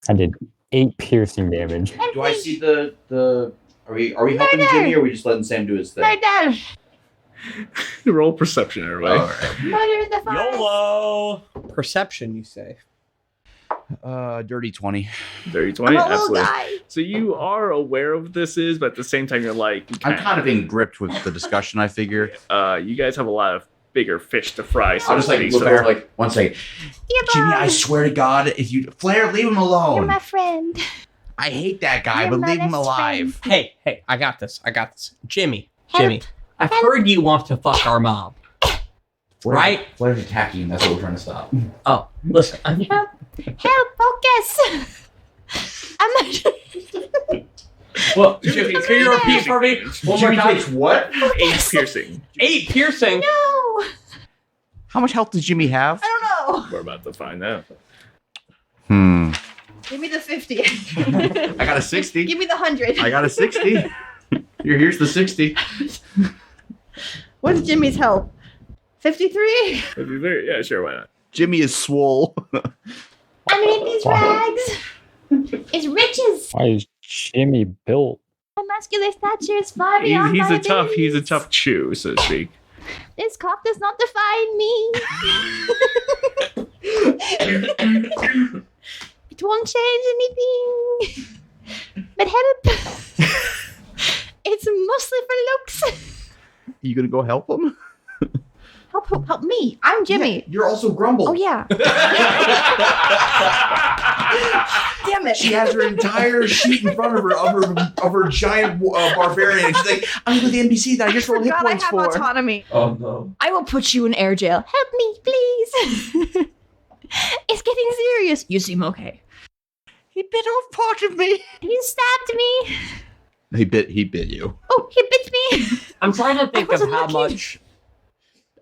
I did 8 piercing damage.
Do I see the? Are we helping Jimmy, or are we just letting Sam do his thing?
Murder.
Roll perception, everybody.
All right.
Murder in the forest.
YOLO! Perception, you say?
Dirty 20.
Dirty 20,
I'm a little
absolutely.
guy.
So you are aware of this is, but at the same time, you're like,
I'm kind of in gripped with the discussion, I figure.
you guys have a lot of bigger fish to fry. So
I'll just like
to
look
speak,
at her like 1 second.
Yeah,
Jimmy,
bye.
I swear to God, if you Flair, leave him
You're
alone.
my friend.
I hate that guy,
You're
but
my
leave him
best
alive.
friend.
Hey, I got this. Jimmy,
Help.
I've heard you want to fuck our mom. Right?
Flair's attacking him. That's what we're trying to stop.
Oh, listen.
Help. Help. Focus. I'm not.
Well, Jimmy, can you repeat for me one more
Jimmy
time?
takes what?
8 piercing.
8 piercing.
No.
How much health does Jimmy have?
I don't know.
We're about to find out.
Give me the 50.
I got a 60.
Give me the 100.
I got a 60. Here's the 60.
What's Jimmy's help? 53.
Yeah, sure, why not?
Jimmy is swole.
Underneath these rags is riches.
Why is Jimmy built?
My muscular stature is far beyond
He's
my
a
abilities.
tough chew, so to speak.
This cock does not define me. It won't change anything. But help. It's mostly for looks.
You gonna go help him?
Help me. I'm Jimmy.
Yeah, you're also Grumble.
Oh, yeah. Damn it.
She has her entire sheet in front of her of her giant barbarian, and she's like, "I'm gonna go to the NPC that I just rolled hit
God, I
points
have
for."
autonomy.
Oh no.
I will put you in air jail. Help me, please. It's getting serious. You seem okay.
He bit off part of me.
He stabbed me.
He bit you.
Oh, he bit me.
I'm trying to think of
wasn't
how
looking.
much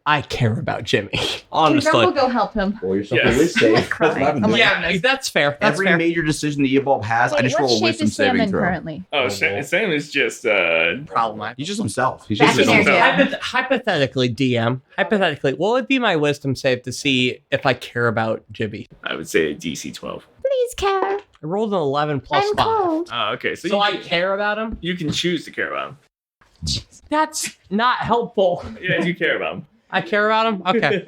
I care about Jimmy.
Can
Honestly.
Grumble go help him?
Pull yourself
Yes.
away, safe. That's
crying.
what I'm
Oh my
doing.
Yeah, that's fair. That's
Every
fair.
major decision the Evolve has, I just
what
roll a
shape
wisdom
is Sam
saving
in
throw.
currently?
Oh, Sam is just
Problematic.
He's just himself. He's
Back
just
in
his
there,
own
yeah.
self.
Hypothetically, DM. Hypothetically, what would be my wisdom save to see if I care about Jimmy?
I would say a DC 12.
Please care.
I rolled an 11 plus
I'm
5.
cold.
Oh, okay. So,
So
you,
I care about him?
you can choose to care about him.
That's not helpful.
Yeah, you care about him.
I care about him? Okay.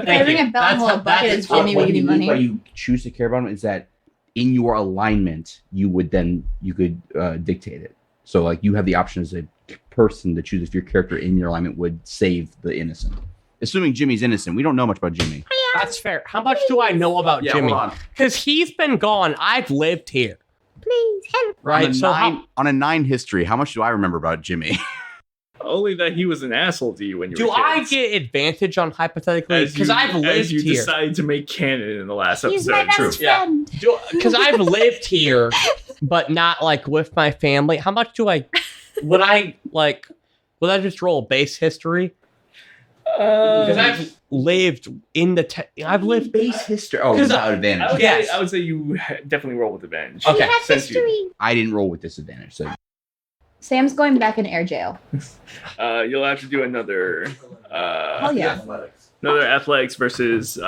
Having a belt and hold a bucket is Jimmy will give you
Why
money.
you choose to care about him is that in your alignment, you could dictate it. So like you have the option as a person to choose if your character in your alignment would save the innocent.
Assuming Jimmy's innocent. We don't know much about Jimmy.
That's fair. How much do I know about Jimmy?
hold on.
Because he's been gone. I've lived here.
Please help.
Right?
On a,
So
nine, on a 9 history, how much do I remember about Jimmy?
Only that he was an asshole to you when you
do
were
I
kids.
get advantage on hypothetically? Because I've lived
as you
here.
decided to make canon in the last
He's
episode.
my best
Yeah.
friend.
Because I've lived here, but not like with my family. How much do I? Would I just roll base history? Because I've lived in the. I've lived.
Base history. Oh,
'Cause
without advantage.
Yes.
I would say you definitely roll with advantage.
Okay.
He has
Since you-
history.
I didn't roll with disadvantage, so
Sam's going back in air jail.
You'll have to do another.
Hell yeah.
Another athletics versus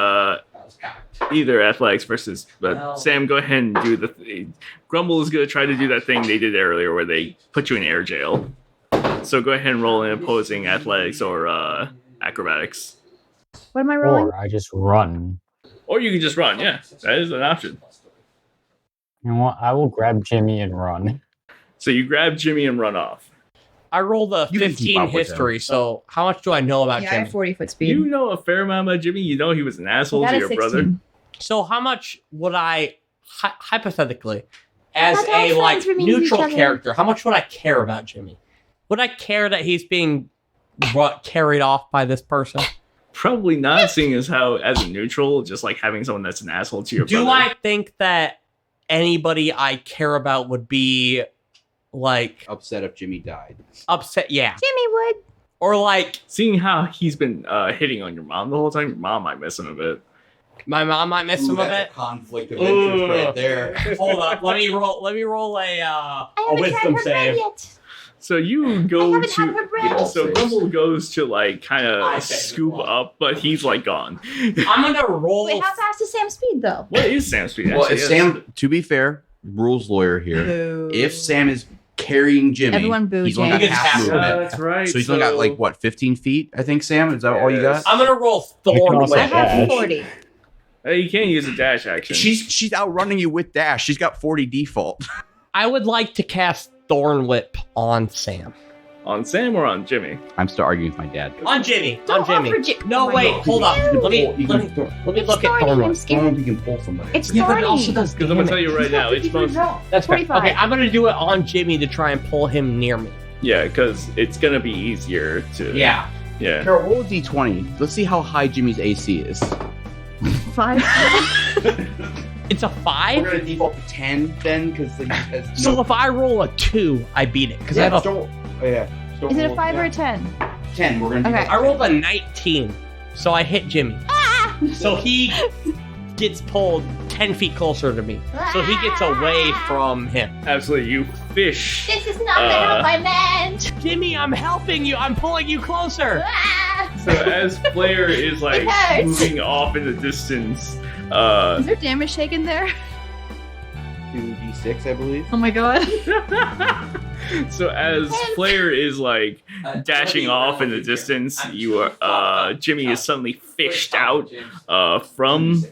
either athletics versus. But Sam, go ahead and do the. Grumble is going to try to do that thing they did earlier, where they put you in air jail. So go ahead and roll in opposing athletics or acrobatics,
What am I rolling?
Or I just run.
or you can just run. Yeah, that is an option.
You know what? I will grab Jimmy and run.
So you grab Jimmy and run off.
I rolled a
You can keep
15
up with
history, so how much do I know about
Yeah, I
Jimmy?
have 40-foot speed.
You know a fair amount about Jimmy. You know he was an asshole
That
to
is
your
16.
brother.
So how much would I, hypothetically, as
Not all
a like
friends remain with each
neutral
other.
character, how much would I care about Jimmy? Would I care that he's being carried off by this person?
Probably not, seeing as how, as a neutral, just like having someone that's an asshole to your
Do
brother.
I think that anybody I care about would be like
Upset if Jimmy died.
upset? Yeah,
Jimmy would.
or like
Seeing how he's been hitting on your mom the whole time, your mom might miss him a bit.
my mom might miss some of it.
Conflict of
Ooh.
interest right there.
Hold up, let me roll a
I haven't tried
wisdom
her bread
save.
yet.
So you
I
go
haven't had her
to.
bread.
So Grumble goes to like kind
I
of
say
scoop
Grumble.
up, but he's like gone.
I'm gonna roll.
Wait, how fast is Sam's speed though?
What is Sam's speed?
Well,
actually?
if
Yes.
Sam, to be fair, rules lawyer here.
Boo.
If Sam is carrying Jimmy,
Everyone boo
he's only got
James.
half
Yeah,
movement.
that's right.
So he's only got like what, 15 feet? I think Sam. Is that all you got?
I'm gonna roll
You can
thorn
also
I
whip.
have
dash.
40.
You can't use a dash action.
She's outrunning you with dash. She's got 40 default.
I would like to cast thorn whip on Sam.
On Sam or on Jimmy?
I'm still arguing with my dad.
On Jimmy.
Don't
on Jimmy.
offer
No,
Oh my
wait,
God.
hold up.
Ew.
Let me
It's
look at thorn
I'm
whip.
scared.
You can pull somebody.
It's
Yeah, but it
thorny.
also does
Because I'm gonna tell
damage.
you right now, it's supposed.
That's fair.
45.
Okay, I'm gonna do it on Jimmy to try and pull him near me.
Yeah, because it's gonna be easier to.
Yeah.
Yeah.
Carol, roll a d20. Let's see how high Jimmy's AC is.
5.
It's a 5?
We're gonna default to 10 then, because
So if I roll a 2, I beat it. Because I have a
Is it a 5 or a 10?
10? We're gonna.
Okay.
I rolled a 19, so I hit Jimmy. So he gets pulled 10 feet closer to me. So he gets away from him.
Absolutely. You fish.
This is not the help I meant.
Jimmy, I'm helping you. I'm pulling you closer.
So as Flair is like
It hurts.
moving off in the distance,
Is there damage taken there?
2d6, I believe.
Oh my god.
so as Flair is like dashing off in the distance, you are Jimmy is suddenly fished out from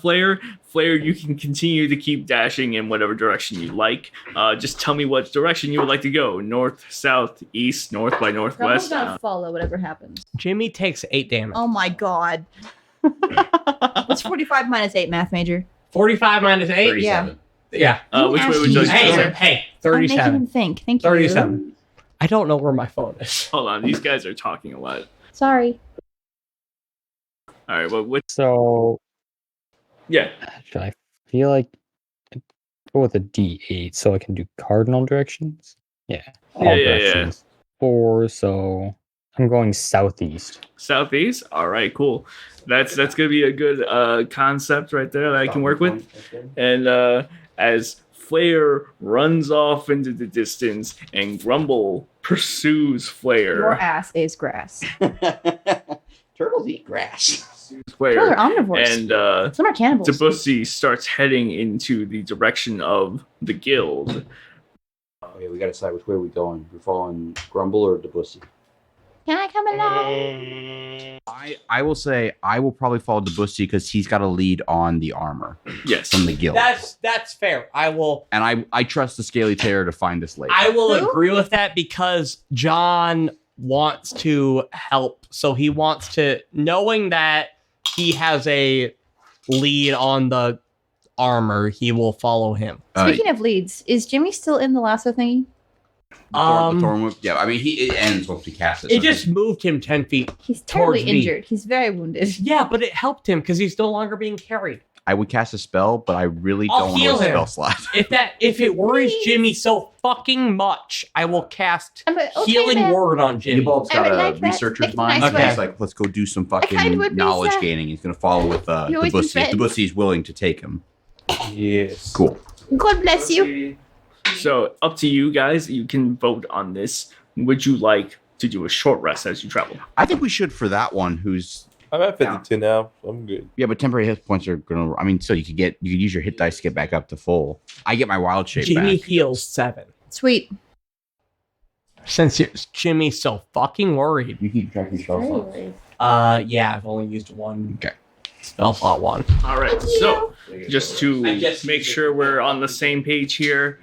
Flair. Flair, you can continue to keep dashing in whatever direction you like. Just tell me what direction you would like to go. North, south, east, north by
Rumble's
northwest.
gonna follow whatever happens.
Jimmy takes 8 damage.
Oh my god. What's 45 minus 8, math major?
45 minus 8?
37.
Yeah.
Which way would you like to
Hey,
go?
hey,
I'm making
37.
him think. Thank you.
37. I don't know where my phone is.
Hold on, these guys are talking a lot.
Sorry.
All right, well, what?
So
Yeah,
should I feel like I'd go with a D8 so I can do cardinal directions? Yeah. All
Yeah.
directions. 4, so I'm going southeast.
southeast. All right, cool. That's gonna be a good concept right there that I can work with. And as Flair runs off into the distance and Grumble pursues Flair,
Your ass is grass.
Turtles eat grass.
Those are
Flair,
omnivores.
and
Some are cannibals.
Debussy starts heading into the direction of the guild.
Okay, we gotta decide which way we're going. We're following Grumble or Debussy.
Can I come along?
I will say I will probably follow Debussy because he's got a lead on the armor
Yes.
from the guild.
That's fair. I will
And I trust the Scaly Terror to find this lady.
I will
Who?
agree with that because John wants to help. So he wants to, knowing that he has a lead on the armor, he will follow him.
Speaking of leads, is Jimmy still in the lasso thingy?
The Thorn Whip. Yeah, I mean, it ends once we cast it.
It
so
just moved him 10 feet.
He's terribly
Towards me.
injured. He's very wounded.
Yeah, but it helped him because he's no longer being carried.
I would cast a spell, but I really
I'll
don't want to
heal
waste a
him.
spell slot.
If it worries
Please.
Jimmy so fucking much, I will cast
Okay,
healing
then.
word on Jimmy.
Evolve's
I
got
would
a
like that.
researcher's
Make a
mind.
nice
So
way.
he's like, let's go do some
kind
fucking
would be
knowledge
sad.
gaining. He's going to follow with
You always been
Debussy. If
friends.
Debussy's willing to take him.
Yes.
Cool.
God bless you.
So up to you guys. You can vote on this. Would you like to do a short rest as you travel?
I think we should for that one who's...
I'm at 52 now. I'm good.
Yeah, but temporary hit points are going to... I mean, so you could use your hit dice to get back up to full. I get my wild shape
Jimmy
back.
heals 7.
Sweet.
Since Jimmy's so fucking worried.
You keep track of yourself.
Yeah, I've only used 1.
Okay.
Spell slot 1.
All right, so just to make sure we're on the same page here,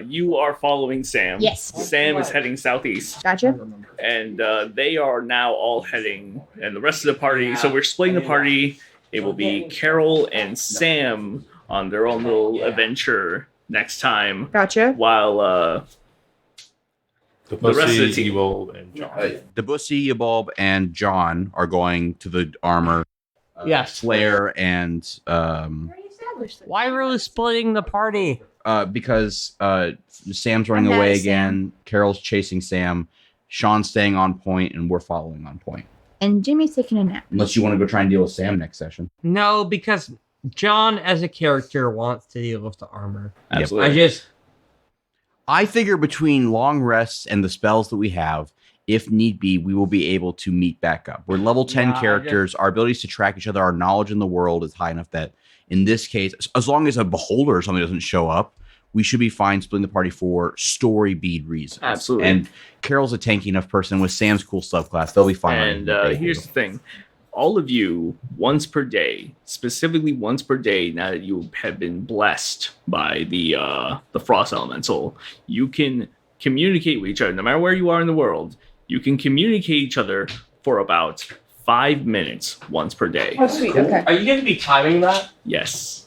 you are following Sam.
Yes.
Sam is heading southeast,
Gotcha.
and they are now all heading, and the rest of the party. So we're splitting the party. It will be Carol and Sam on their own little adventure next time.
Gotcha.
While
The
rest of the team.
Evil, and John.
Debussy, Yabulb, and John are going to the armor.
Yes.
Flair and
Why are we splitting the party?
because Sam's running
I'm mad
away
at Sam.
again. Carol's chasing Sam. Sean's staying on point, and we're following on point.
And Jimmy's taking a nap.
Unless you want to go try and deal with Sam next session.
No, because John, as a character, wants to deal with the armor.
absolutely.
I figure between long rests and the spells that we have, if need be, we will be able to meet back up. We're level 10
Yeah,
characters. Our abilities to track each other, our knowledge in the world is high enough that in this case, as long as a beholder or something doesn't show up, we should be fine splitting the party for story bead reasons.
Absolutely.
And Carol's a tanky enough person with Sam's cool subclass. They'll be fine.
And here's the thing. All of you, once per day, specifically once per day, now that you have been blessed by the Frost Elemental, you can communicate with each other. No matter where you are in the world, you can communicate each other for about 5 minutes once per day.
Oh, sweet. Okay.
Are you going to be timing that?
Yes,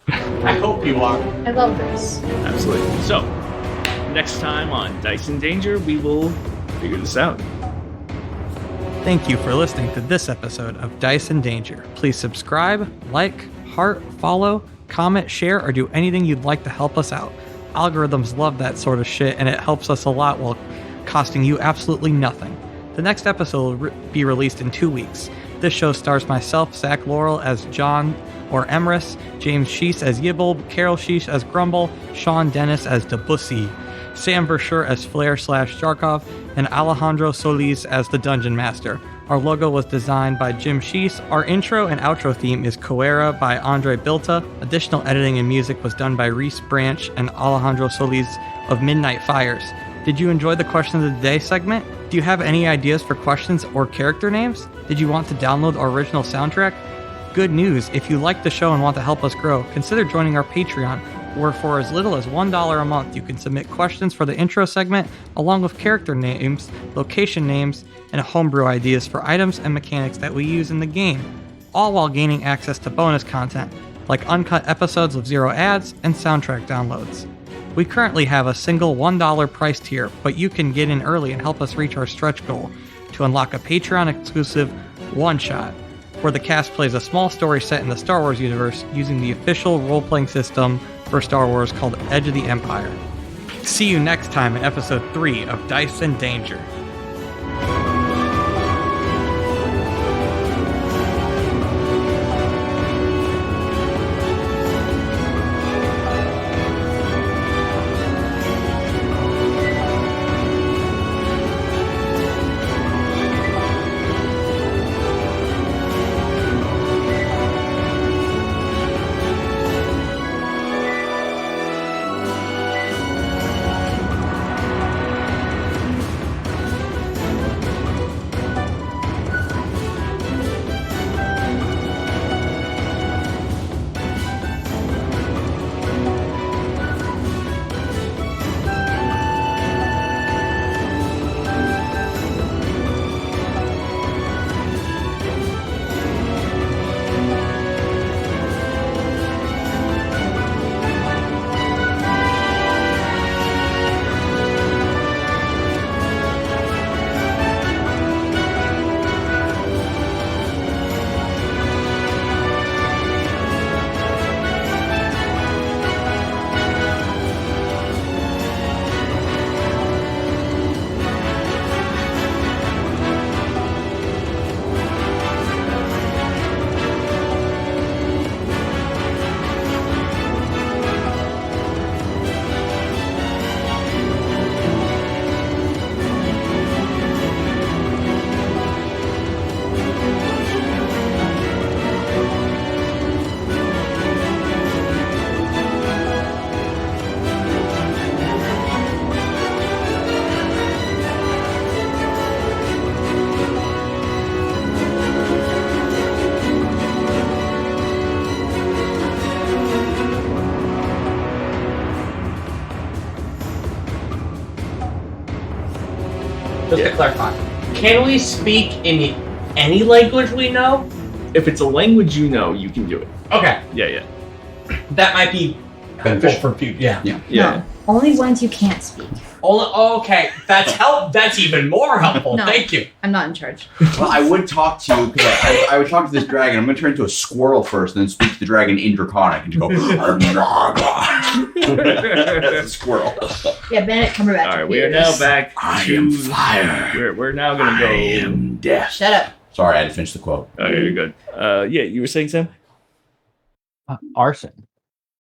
I hope you are.
I love this.
absolutely. So, next time on Dice in Danger, we will figure this out.
Thank you for listening to this episode of Dice in Danger. Please subscribe, like, heart, follow, comment, share, or do anything you'd like to help us out. Algorithms love that sort of shit, and it helps us a lot while costing you absolutely nothing. The next episode will be released in 2 weeks. This show stars myself, Zach Laurel, as John or Emrys, James Sheese as Yibble, Carol Sheesh as Grumble, Sean Dennis as Debussy, Sam Versher as Flair/Jarkov, and Alejandro Solis as the Dungeon Master. Our logo was designed by Jim Sheese. Our intro and outro theme is Coera by Andre Bilta. Additional editing and music was done by Reese Branch and Alejandro Solis of Midnight Fires. Did you enjoy the Question of the Day segment? Do you have any ideas for questions or character names? Did you want to download our original soundtrack? Good news, if you like the show and want to help us grow, consider joining our Patreon, where for as little as $1 a month you can submit questions for the intro segment, along with character names, location names, and homebrew ideas for items and mechanics that we use in the game, all while gaining access to bonus content, like uncut episodes with 0 ads and soundtrack downloads. We currently have a single $1 price tier, but you can get in early and help us reach our stretch goal to unlock a Patreon-exclusive one-shot, where the cast plays a small story set in the Star Wars universe using the official role-playing system for Star Wars called Edge of the Empire. See you next time in episode 3 of Dice and Danger. Just to clarify. Can we speak in any language we know?
If it's a language you know, you can do it.
Okay.
Yeah.
That might be helpful for people. Yeah.
No, only ones you can't speak.
Okay, that's even more helpful.
No.
Thank you.
I'm not in charge.
Well, I would talk to you because I would talk to this dragon. I'm going to turn into a squirrel first, and then speak to the dragon in Draconic and go. That's a squirrel.
Yeah, Benedict Cumberbatch.
All right, we are now back
I
to
am fire.
We're now gonna go.
I am death.
Shut up.
Sorry, I had to finish the quote.
Okay, you're good. Yeah, you were saying, Sam?
Arson.